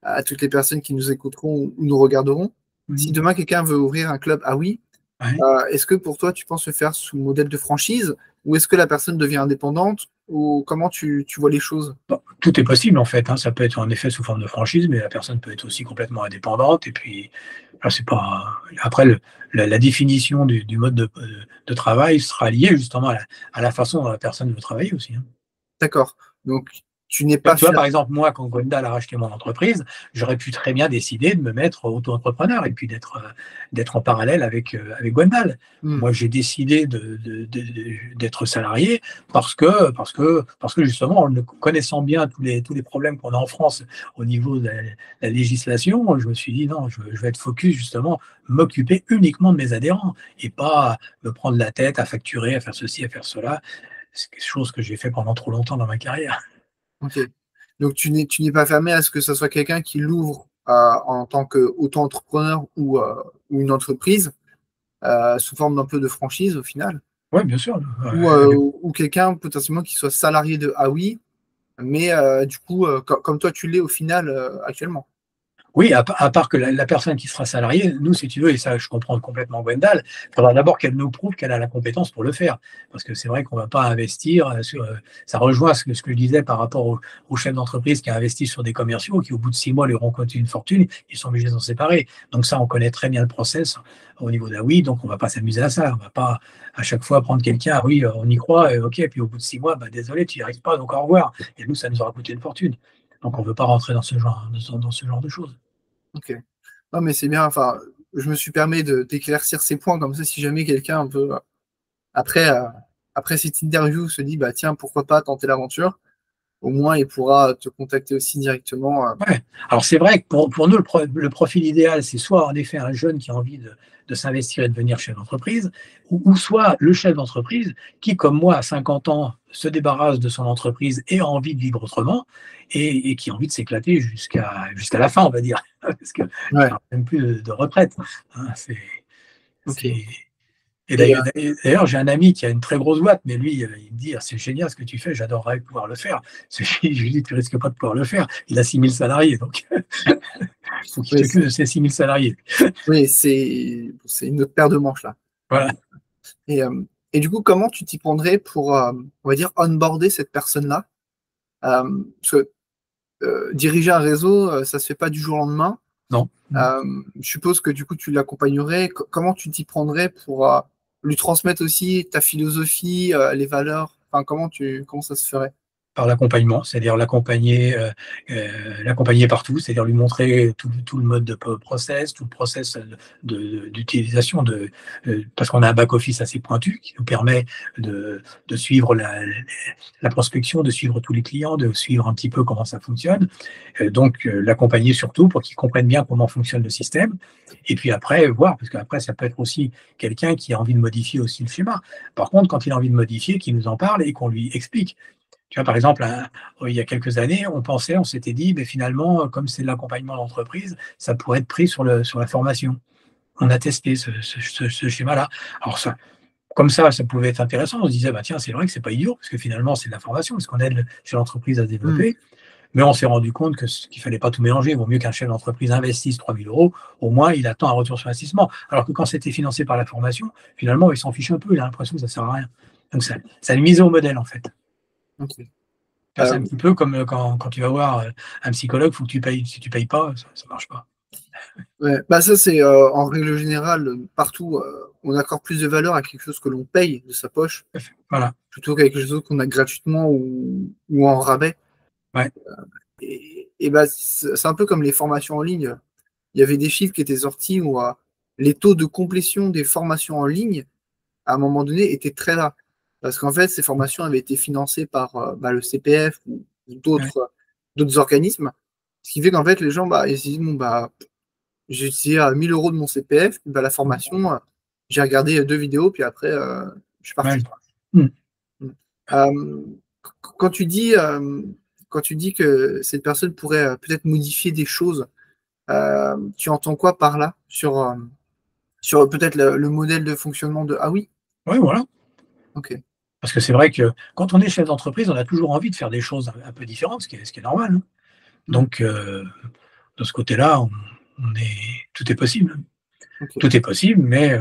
à toutes les personnes qui nous écouteront ou nous regarderont. Si Mhm. demain, quelqu'un veut ouvrir un club, ah oui, Ouais. est-ce que pour toi, tu penses le faire sous modèle de franchise ou est-ce que la personne devient indépendante ou comment tu vois les choses? Bon, tout est possible en fait, hein. Ça peut être en effet sous forme de franchise, mais la personne peut être aussi complètement indépendante. Et puis, là, c'est pas. Après, la définition du mode de travail sera liée justement à la façon dont la personne veut travailler aussi. Hein. D'accord. Donc, tu n'es pas Tu vois, fier. par exemple, moi, quand Gwendal a racheté mon entreprise, j'aurais pu très bien décider de me mettre auto-entrepreneur et puis d'être en parallèle avec Gwendal. Hmm. Moi, j'ai décidé d'être salarié parce que justement, en connaissant bien tous les problèmes qu'on a en France au niveau de la législation, je me suis dit non, je vais être focus justement, m'occuper uniquement de mes adhérents et pas me prendre la tête à facturer, à faire ceci, à faire cela. C'est quelque chose que j'ai fait pendant trop longtemps dans ma carrière. Ok. Donc tu n'es pas fermé à ce que ce soit quelqu'un qui l'ouvre en tant qu'auto-entrepreneur ou une entreprise sous forme d'un peu de franchise au final, Oui, bien sûr. ou quelqu'un potentiellement qui soit salarié de Huawei, mais du coup, comme toi tu l'es au final actuellement. Oui, à part que la personne qui sera salariée, nous, si tu veux, et ça, je comprends complètement Gwendal, il faudra d'abord qu'elle nous prouve qu'elle a la compétence pour le faire. Parce que c'est vrai qu'on ne va pas investir ça rejoint ce que je disais par rapport aux chefs d'entreprise qui investissent sur des commerciaux, qui au bout de 6 mois leur ont coûté une fortune, ils sont obligés de s'en séparer. Donc ça, on connaît très bien le process au niveau d'Awi, donc on ne va pas s'amuser à ça. On ne va pas à chaque fois prendre quelqu'un, ah oui, on y croit, ok, puis au bout de 6 mois, bah, désolé, tu n'y arrives pas, donc au revoir. Et nous, ça nous aura coûté une fortune. Donc on ne veut pas rentrer dans ce genre de choses. Ok. Non, mais c'est bien. Enfin, je me suis permis d'éclaircir ces points comme ça, si jamais quelqu'un un peu après, après cette interview se dit, bah tiens, pourquoi pas tenter l'aventure, au moins il pourra te contacter aussi directement. Ouais. Alors c'est vrai que pour nous, le profil idéal, c'est soit en effet un jeune qui a envie de s'investir et de devenir chef d'entreprise, ou soit le chef d'entreprise qui, comme moi, à 50 ans, se débarrasse de son entreprise et a envie de vivre autrement, et qui a envie de s'éclater jusqu'à la fin, on va dire, parce qu'il n'y Ouais, aura même plus de retraite. Hein, ok. c'est, et Et, d'ailleurs, j'ai un ami qui a une très grosse boîte, mais lui, il me dit: «Ah, c'est génial ce que tu fais, j'adorerais pouvoir le faire». Je lui dis: «Tu risques pas de pouvoir le faire». Il a 6 000 salariés, donc il faut qu'il oui, s'occupe de ses 6 000 salariés. oui, c'est une autre paire de manches là. Voilà. Et, euh, et du coup, comment tu t'y prendrais pour, on va dire, onboarder cette personne-là? Parce que diriger un réseau, ça se fait pas du jour au lendemain. Non. Je suppose que du coup, tu l'accompagnerais. Comment tu t'y prendrais pour lui transmettre aussi ta philosophie, les valeurs? Enfin, comment ça se ferait? Par l'accompagnement, c'est-à-dire l'accompagner partout, c'est-à-dire lui montrer tout le mode de process, tout le process d'utilisation parce qu'on a un back-office assez pointu qui nous permet de suivre la prospection, de suivre tous les clients, de suivre un petit peu comment ça fonctionne. Donc, l'accompagner surtout pour qu'il comprenne bien comment fonctionne le système. Et puis après, voir, parce qu'après, ça peut être aussi quelqu'un qui a envie de modifier aussi le schéma. Par contre, quand il a envie de modifier, qu'il nous en parle et qu'on lui explique. Tu vois, par exemple, il y a quelques années, on s'était dit, mais finalement, comme c'est de l'accompagnement d'entreprise, ça pourrait être pris sur la formation. On a testé ce schéma-là. Alors, comme ça pouvait être intéressant. On se disait, bah, tiens, c'est vrai que c'est pas idiot, parce que finalement, c'est de la formation, parce qu'on aide chez l'entreprise à se Hmm. développer. Mais on s'est rendu compte qu'il ne fallait pas tout mélanger. Il vaut mieux qu'un chef d'entreprise investisse 3 000 euros, au moins il attend un retour sur investissement. Alors que quand c'était financé par la formation, finalement, il s'en fiche un peu, il a l'impression que ça ne sert à rien. Donc ça a une mise au modèle, en fait. Ok. C'est un petit peu comme quand tu vas voir un psychologue, il faut que tu payes. Si tu ne payes pas, ça ne marche pas. Ouais. Bah ça, c'est en règle générale, partout, on accorde plus de valeur à quelque chose que l'on paye de sa poche Tout à fait. Voilà. plutôt qu'à quelque chose qu'on a gratuitement ou en rabais. Ouais. Et bah, c'est un peu comme les formations en ligne. Il y avait des chiffres qui étaient sortis où les taux de complétion des formations en ligne, à un moment donné, étaient très bas. Parce qu'en fait, ces formations avaient été financées par bah, le CPF ou Ouais. d'autres organismes. Ce qui fait qu'en fait, les gens, bah, ils se disent, bon, bah, j'ai utilisé 1000 euros de mon CPF, bah, la formation, j'ai regardé 2 vidéos, puis après, je suis Ouais. parti. Mm. Euh, quand tu dis, quand tu dis que cette personne pourrait peut-être modifier des choses, tu entends quoi par là sur peut-être le modèle de fonctionnement de... Ah oui, Ouais, voilà. ok. Parce que c'est vrai que quand on est chef d'entreprise, on a toujours envie de faire des choses un peu différentes, ce qui est normal. Hein. Hmm, Donc, de ce côté-là, tout est possible. ok. Tout est possible, mais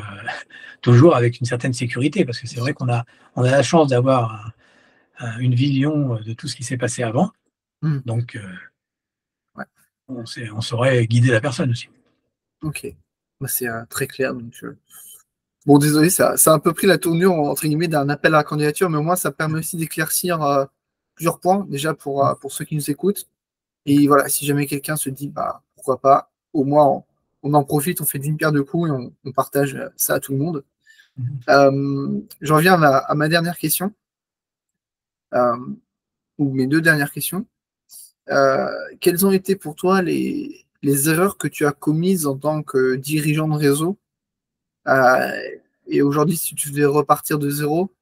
toujours avec une certaine sécurité, parce que c'est vrai qu'on a la chance d'avoir une vision de tout ce qui s'est passé avant. Hmm, Donc, ouais, on saurait guider la personne aussi. ok. Bah, c'est très clair. Donc, bon, désolé, ça a un peu pris la tournure, entre guillemets, d'un appel à la candidature, mais au moins, ça permet aussi d'éclaircir plusieurs points déjà pour ceux qui nous écoutent. Et voilà, si jamais quelqu'un se dit, bah, pourquoi pas, au moins on en profite, on fait d'une pierre deux coups et on partage ça à tout le monde. Je reviens à ma dernière question, ou mes deux dernières questions. Quelles ont été pour toi les erreurs que tu as commises en tant que dirigeant de réseau? Euh, et aujourd'hui, si tu devais repartir de zéro,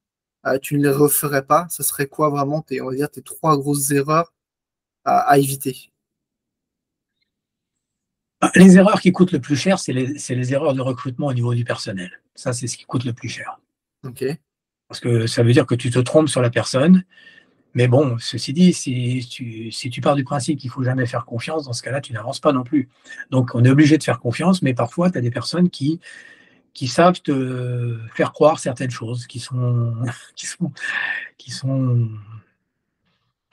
tu ne les referais pas. Ce serait quoi vraiment on va dire, tes trois grosses erreurs à éviter? Les erreurs qui coûtent le plus cher, c'est les erreurs de recrutement au niveau du personnel. Ça, c'est ce qui coûte le plus cher. Ok. Parce que ça veut dire que tu te trompes sur la personne. Mais bon, ceci dit, si tu pars du principe qu'il ne faut jamais faire confiance, dans ce cas-là, tu n'avances pas non plus. Donc, on est obligé de faire confiance, mais parfois, tu as des personnes qui savent te faire croire certaines choses qui sont, qui sont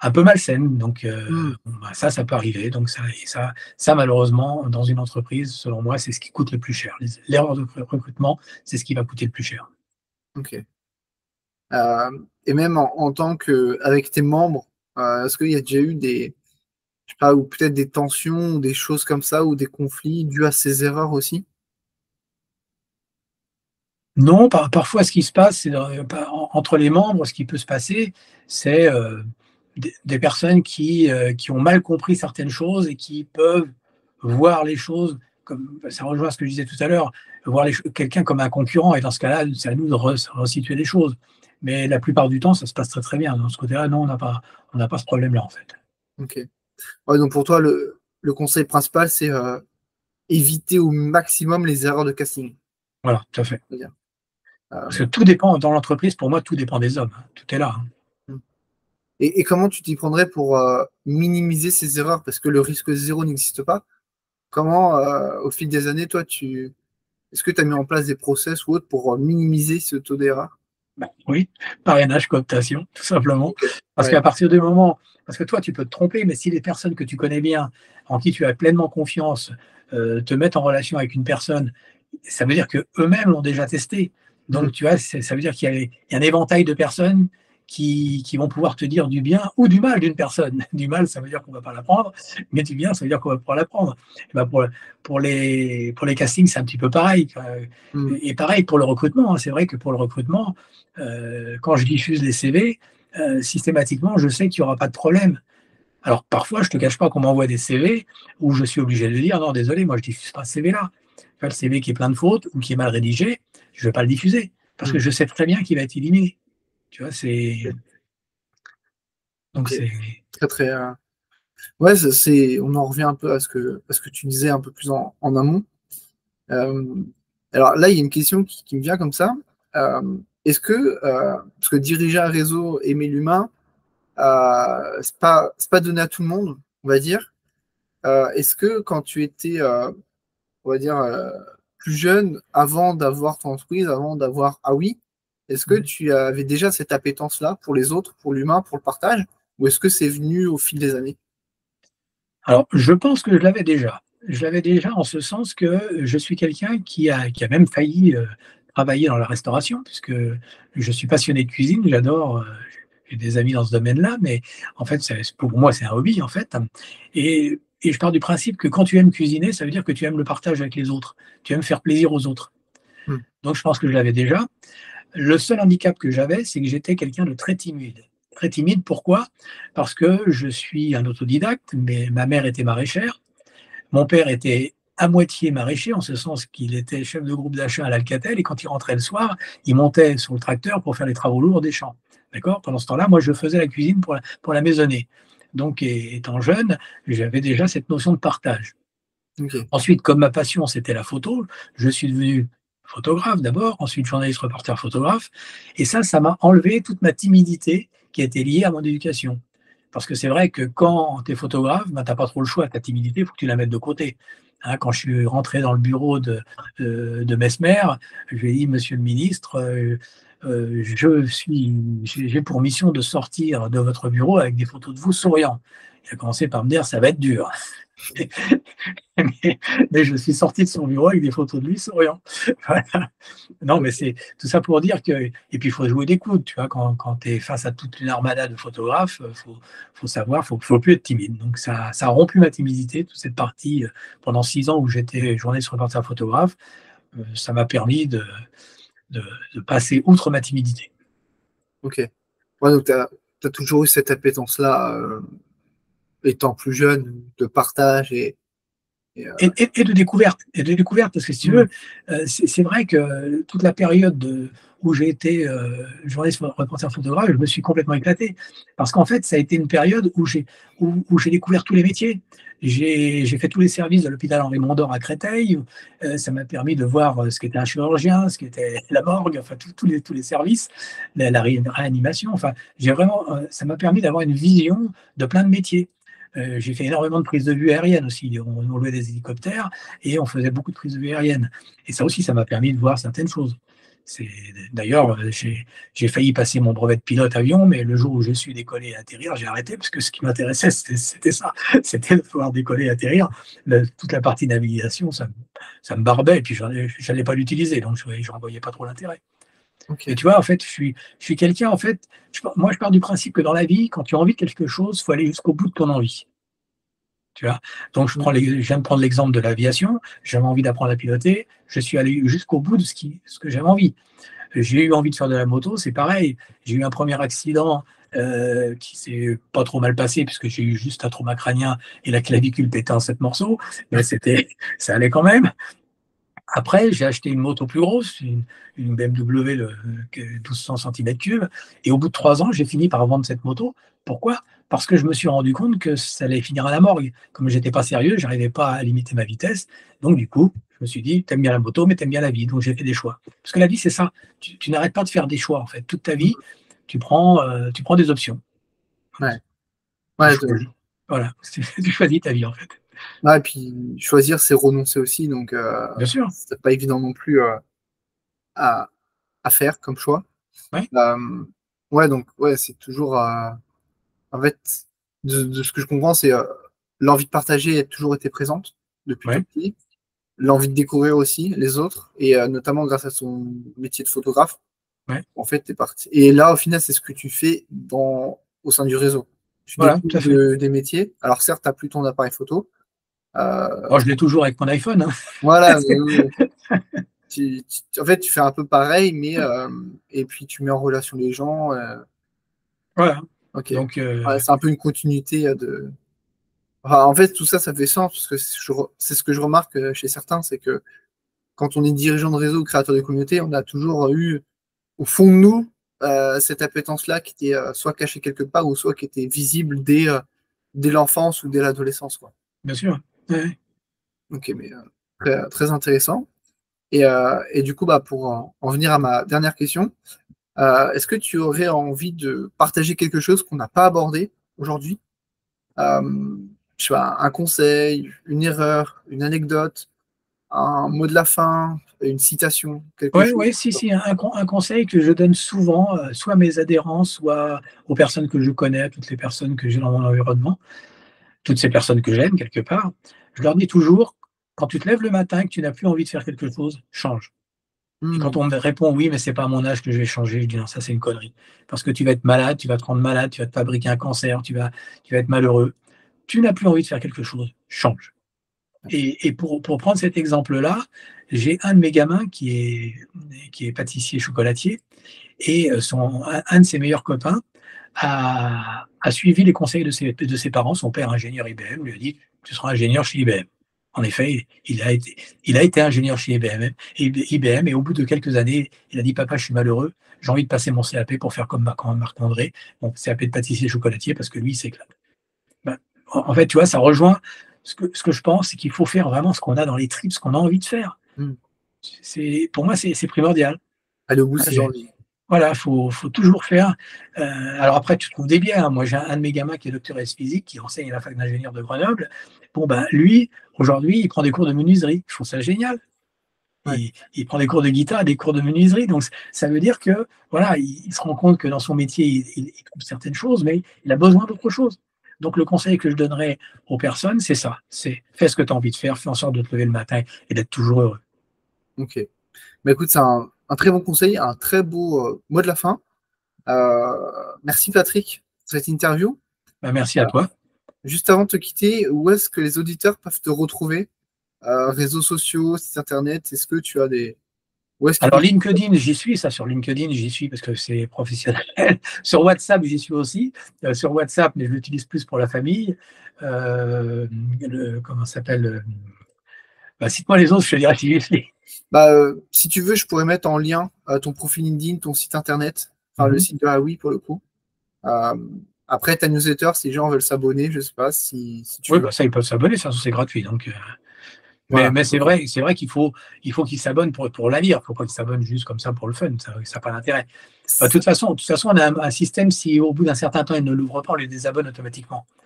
un peu malsaines. Donc, Hmm. bon, bah, ça peut arriver. Donc, ça, malheureusement, dans une entreprise, selon moi, c'est ce qui coûte le plus cher. L'erreur de recrutement, c'est ce qui va coûter le plus cher. Ok. Et même en tant que avec tes membres, est-ce qu'il y a déjà eu je sais pas, ou peut-être des tensions, ou des choses comme ça, ou des conflits dus à ces erreurs aussi? Non, parfois, ce qui se passe, c'est entre les membres, ce qui peut se passer, c'est des personnes qui ont mal compris certaines choses et qui peuvent voir les choses comme ça rejoint ce que je disais tout à l'heure, voir quelqu'un comme un concurrent. Et dans ce cas-là, c'est à nous de resituer les choses. Mais la plupart du temps, ça se passe très très bien. Dans ce côté-là, non, on n'a pas ce problème-là en fait. Ok. Ouais, donc pour toi, le conseil principal, c'est éviter au maximum les erreurs de casting. Voilà, tout à fait. C'est-à-dire. Parce Euh, que tout dépend dans l'entreprise. Pour moi, tout dépend des hommes, hein. Tout est là, hein. et comment tu t'y prendrais pour minimiser ces erreurs? Parce que le risque zéro n'existe pas. Comment, au fil des années, toi, est-ce que tu as mis en place des process ou autres pour minimiser ce taux d'erreur? Bah, oui, parrainage, cooptation, tout simplement. Ok. Parce Ouais. qu'à partir du moment, parce que toi, tu peux te tromper, mais si les personnes que tu connais bien, en qui tu as pleinement confiance, te mettent en relation avec une personne, ça veut dire que eux-mêmes l'ont déjà testé. Hmm. Donc, tu vois, ça veut dire qu'il y a un éventail de personnes qui vont pouvoir te dire du bien ou du mal d'une personne. Du mal, ça veut dire qu'on ne va pas la prendre, mais du bien, ça veut dire qu'on va pouvoir la prendre. Et ben pour les castings, c'est un petit peu pareil. Hmm. Et pareil pour le recrutement, hein. C'est vrai que pour le recrutement, quand je diffuse les CV, systématiquement, je sais qu'il n'y aura pas de problème. Alors parfois, je ne te cache pas qu'on m'envoie des CV où je suis obligé de dire non, désolé, moi je ne diffuse pas ce CV-là. Le CV qui est plein de fautes ou qui est mal rédigé, je ne vais pas le diffuser parce que Hmm. je sais très bien qu'il va être éliminé. Tu vois, Ok. donc Ok. c'est Très, très. Ouais, on en revient un peu à ce que tu disais un peu plus en amont. Euh, alors là, il y a une question qui me vient comme ça. Est-ce que, parce que diriger un réseau, aimer l'humain, c'est pas donné à tout le monde, on va dire. Est-ce que quand tu étais, on va dire, plus jeune, avant d'avoir ton entreprise, avant d'avoir Ah oui, est-ce que tu avais déjà cette appétence-là pour les autres, pour l'humain, pour le partage, ou est-ce que c'est venu au fil des années? alors, je pense que je l'avais déjà. Je l'avais déjà en ce sens que je suis quelqu'un qui a même failli travailler dans la restauration, puisque je suis passionné de cuisine, j'adore, j'ai des amis dans ce domaine-là, mais en fait, pour moi, c'est un hobby, en fait. Et je pars du principe que quand tu aimes cuisiner, ça veut dire que tu aimes le partage avec les autres, tu aimes faire plaisir aux autres. Hmm. Donc, je pense que je l'avais déjà. Le seul handicap que j'avais, c'est que j'étais quelqu'un de très timide. Très timide, pourquoi? Parce que je suis un autodidacte, mais ma mère était maraîchère. Mon père était à moitié maraîcher, en ce sens qu'il était chef de groupe d'achat à l'Alcatel, et quand il rentrait le soir, il montait sur le tracteur pour faire les travaux lourds des champs. D'accord? Pendant ce temps-là, moi, je faisais la cuisine pour la maisonnée. Donc, étant jeune, j'avais déjà cette notion de partage. Ok. Ensuite, comme ma passion, c'était la photo, je suis devenu photographe d'abord, ensuite journaliste, reporter, photographe. Et ça m'a enlevé toute ma timidité qui était liée à mon éducation. Parce que c'est vrai que quand tu es photographe, ben, tu n'as pas trop le choix. Ta timidité, il faut que tu la mettes de côté. Hein, quand je suis rentré dans le bureau de Mesmer, je lui ai dit, Monsieur le ministre, j'ai pour mission de sortir de votre bureau avec des photos de vous souriant. Il a commencé par me dire, ça va être dur. mais je suis sorti de son bureau avec des photos de lui souriant. Voilà. Non, mais c'est tout ça pour dire que. Et puis, il faut jouer des coudes. Tu vois, quand tu es face à toute une armada de photographes, faut savoir, faut plus être timide. Donc, ça a rompu ma timidité, toute cette partie pendant 6 ans où j'étais journaliste reporter photographe. Ça m'a permis de, de passer outre ma timidité. Ok. Ouais, donc tu as toujours eu cette appétence-là, étant plus jeune, de partage Et de découverte, parce que si tu Hmm. veux, c'est vrai que toute la période où j'ai été journaliste, reporter, photographe, je me suis complètement éclaté. Parce qu'en fait, ça a été une période où j'ai découvert tous les métiers. J'ai fait tous les services de l'hôpital Henri Mondor à Créteil. Ça m'a permis de voir ce qu'était un chirurgien, ce qu'était la morgue, enfin tous les services, la réanimation. Enfin, ça m'a permis d'avoir une vision de plein de métiers. J'ai fait énormément de prises de vue aériennes aussi. On louait des hélicoptères et on faisait beaucoup de prises de vue aériennes. Et ça aussi, ça m'a permis de voir certaines choses. D'ailleurs, j'ai failli passer mon brevet de pilote avion, mais le jour où je suis décollé et atterrir, j'ai arrêté parce que ce qui m'intéressait, c'était ça. C'était de pouvoir décoller et atterrir. Toute la partie navigation, ça me barbait et puis je n'allais pas l'utiliser, donc je n'en voyais pas trop l'intérêt. Et Ok. tu vois, en fait, je suis quelqu'un, en fait, moi, je pars du principe que dans la vie, quand tu as envie de quelque chose, il faut aller jusqu'au bout de ton envie. Tu vois. Donc, Hmm. je viens de prendre l'exemple de l'aviation. J'avais envie d'apprendre à piloter. Je suis allé jusqu'au bout de ce que j'avais envie. J'ai eu envie de faire de la moto, c'est pareil. J'ai eu un premier accident qui s'est pas trop mal passé puisque j'ai eu juste un trauma crânien et la clavicule pétée en 7 morceaux, mais ça allait quand même. Après, j'ai acheté une moto plus grosse, une BMW 1200 cm3, et au bout de 3 ans, j'ai fini par vendre cette moto. Pourquoi? Parce que je me suis rendu compte que ça allait finir à la morgue. Comme j'étais pas sérieux, j'arrivais pas à limiter ma vitesse. Donc du coup, je me suis dit, t'aimes bien la moto, mais t'aimes bien la vie. Donc j'ai fait des choix. Parce que la vie, c'est ça. Tu n'arrêtes pas de faire des choix, en fait. Toute ta vie, tu prends des options. Ouais. Tu Ouais, choisis. Voilà, tu choisis ta vie, en fait. ouais, et puis choisir, c'est renoncer aussi, donc Bien sûr. c'est pas évident non plus à, à faire comme choix. Ouais, Euh, ouais, donc ouais, c'est toujours en fait de ce que je comprends, c'est l'envie de partager a toujours été présente depuis tout ouais, petit, l'envie de découvrir aussi les autres, et notamment grâce à son métier de photographe, ouais. en fait, t'es parti. Et là, au final, c'est ce que tu fais au sein du réseau. Tu Voilà, tout découvres à fait. des métiers. Alors certes, tu n'as plus ton appareil photo. Bon, je l'ai toujours avec mon iPhone, hein. Voilà, en fait, tu fais un peu pareil, mais et puis tu mets en relation les gens. Voilà. Ok. Donc, Ouais, c'est un peu une continuité Enfin, en fait, tout ça, ça fait sens parce que c'est ce que je remarque chez certains, c'est que quand on est dirigeant de réseau ou créateur de communauté, on a toujours eu au fond de nous cette appétence-là qui était soit cachée quelque part ou soit qui était visible dès l'enfance ou dès l'adolescence, quoi. bien sûr. Ouais. Ok, mais très, très intéressant. Et du coup, bah, pour en venir à ma dernière question, est-ce que tu aurais envie de partager quelque chose qu'on n'a pas abordé aujourd'hui? Euh, je sais pas, un conseil, une erreur, une anecdote, un mot de la fin, une citation, quelque Ouais, chose. ouais, si, un conseil que je donne souvent, soit à mes adhérents, soit aux personnes que je connais, à toutes les personnes que j'ai dans mon environnement, toutes ces personnes que j'aime quelque part, je leur dis toujours, quand tu te lèves le matin et que tu n'as plus envie de faire quelque chose, change. Et quand Hmm, on me répond oui, mais c'est pas à mon âge que je vais changer, je dis non, ça c'est une connerie. Parce que tu vas être malade, tu vas te rendre malade, tu vas te fabriquer un cancer, tu vas être malheureux. Tu n'as plus envie de faire quelque chose, change. Et pour prendre cet exemple-là, j'ai un de mes gamins qui est pâtissier chocolatier et un de ses meilleurs copains a suivi les conseils de ses parents. Son père, ingénieur IBM, lui a dit, tu seras ingénieur chez IBM. En effet, il a été ingénieur chez IBM et au bout de quelques années, il a dit, papa, je suis malheureux, j'ai envie de passer mon CAP pour faire comme Marc André, mon CAP de pâtissier chocolatier parce que lui, il s'éclate. Ben, en fait, tu vois, ça rejoint ce que je pense, c'est qu'il faut faire vraiment ce qu'on a dans les tripes, ce qu'on a envie de faire. hmm. Pour moi, c'est primordial. Aller au bout de Voilà, ses envies. voilà, faut toujours faire. Alors après, tu trouves des biais, hein. Moi, j'ai un de mes gamins qui est docteur S physique, qui enseigne à la fac d'ingénieur de Grenoble. Bon, ben, lui, aujourd'hui, il prend des cours de menuiserie. Je trouve ça génial. Ouais. il prend des cours de guitare, des cours de menuiserie. Donc, ça veut dire que, voilà, il se rend compte que dans son métier, il trouve certaines choses, mais il a besoin d'autre chose. Donc, le conseil que je donnerais aux personnes, c'est ça. C'est fais ce que tu as envie de faire, fais en sorte de te lever le matin et d'être toujours heureux. Ok. Mais écoute, c'est un très bon conseil, un très beau mot de la fin. Merci Patrick pour cette interview. Ben, merci à toi. Juste avant de te quitter, où est-ce que les auditeurs peuvent te retrouver? Réseaux sociaux, site internet, est-ce que tu as des... Où est-ce qu'ils Alors peuvent... LinkedIn, j'y suis, ça sur LinkedIn, j'y suis parce que c'est professionnel. Sur WhatsApp, j'y suis aussi. Sur WhatsApp, mais je l'utilise plus pour la famille. Comment ça s'appelle bah, cite-moi les autres, je te dirai si j'y suis. Si tu veux, je pourrais mettre en lien ton profil LinkedIn, ton site internet, enfin le Mhm. site de Ah oui pour le coup. Euh, Après, ta newsletter, si les gens veulent s'abonner, je sais pas si tu Oui, veux. bah ça, ils peuvent s'abonner, ça c'est gratuit. Donc, Voilà. mais c'est vrai il faut qu'ils s'abonnent pour la lire. Il ne faut pas qu'ils s'abonnent juste comme ça pour le fun. Ça n'a pas d'intérêt. Bah, de toute façon, on a un système, si au bout d'un certain temps, ils ne l'ouvrent pas, on les désabonne automatiquement. Parce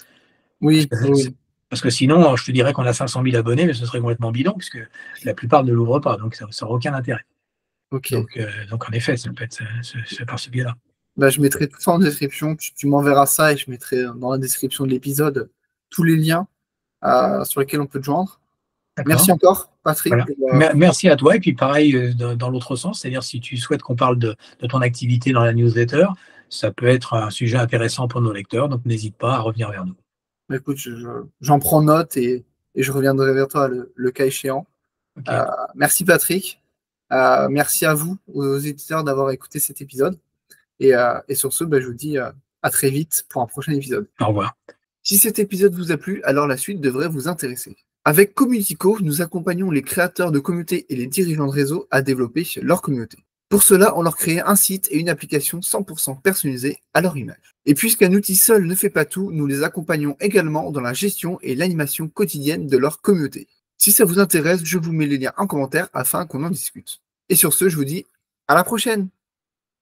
Oui, que, oui. parce que sinon, je te dirais qu'on a 500 000 abonnés, mais ce serait complètement bidon, puisque la plupart ne l'ouvrent pas. Donc, ça n'aura aucun intérêt. Ok. Donc, en effet, ça peut être par ce biais-là. Je mettrai tout ça en description. Tu m'enverras ça et je mettrai dans la description de l'épisode tous les liens sur lesquels on peut te joindre. D'accord. Merci encore, Patrick, Voilà. Merci à toi. Et puis pareil, dans l'autre sens, c'est-à-dire si tu souhaites qu'on parle de ton activité dans la newsletter, ça peut être un sujet intéressant pour nos lecteurs, donc n'hésite pas à revenir vers nous. écoute, j'en prends note et je reviendrai vers toi le cas échéant. OK. Merci, Patrick. Merci à vous, aux éditeurs, d'avoir écouté cet épisode. Et sur ce, je vous dis à très vite pour un prochain épisode. Au revoir. Si cet épisode vous a plu, alors la suite devrait vous intéresser. Avec Communityco, nous accompagnons les créateurs de communautés et les dirigeants de réseau à développer leur communauté. Pour cela, on leur crée un site et une application 100% personnalisée à leur image. Et puisqu'un outil seul ne fait pas tout, nous les accompagnons également dans la gestion et l'animation quotidienne de leur communauté. Si ça vous intéresse, je vous mets les liens en commentaire afin qu'on en discute. Et sur ce, je vous dis à la prochaine!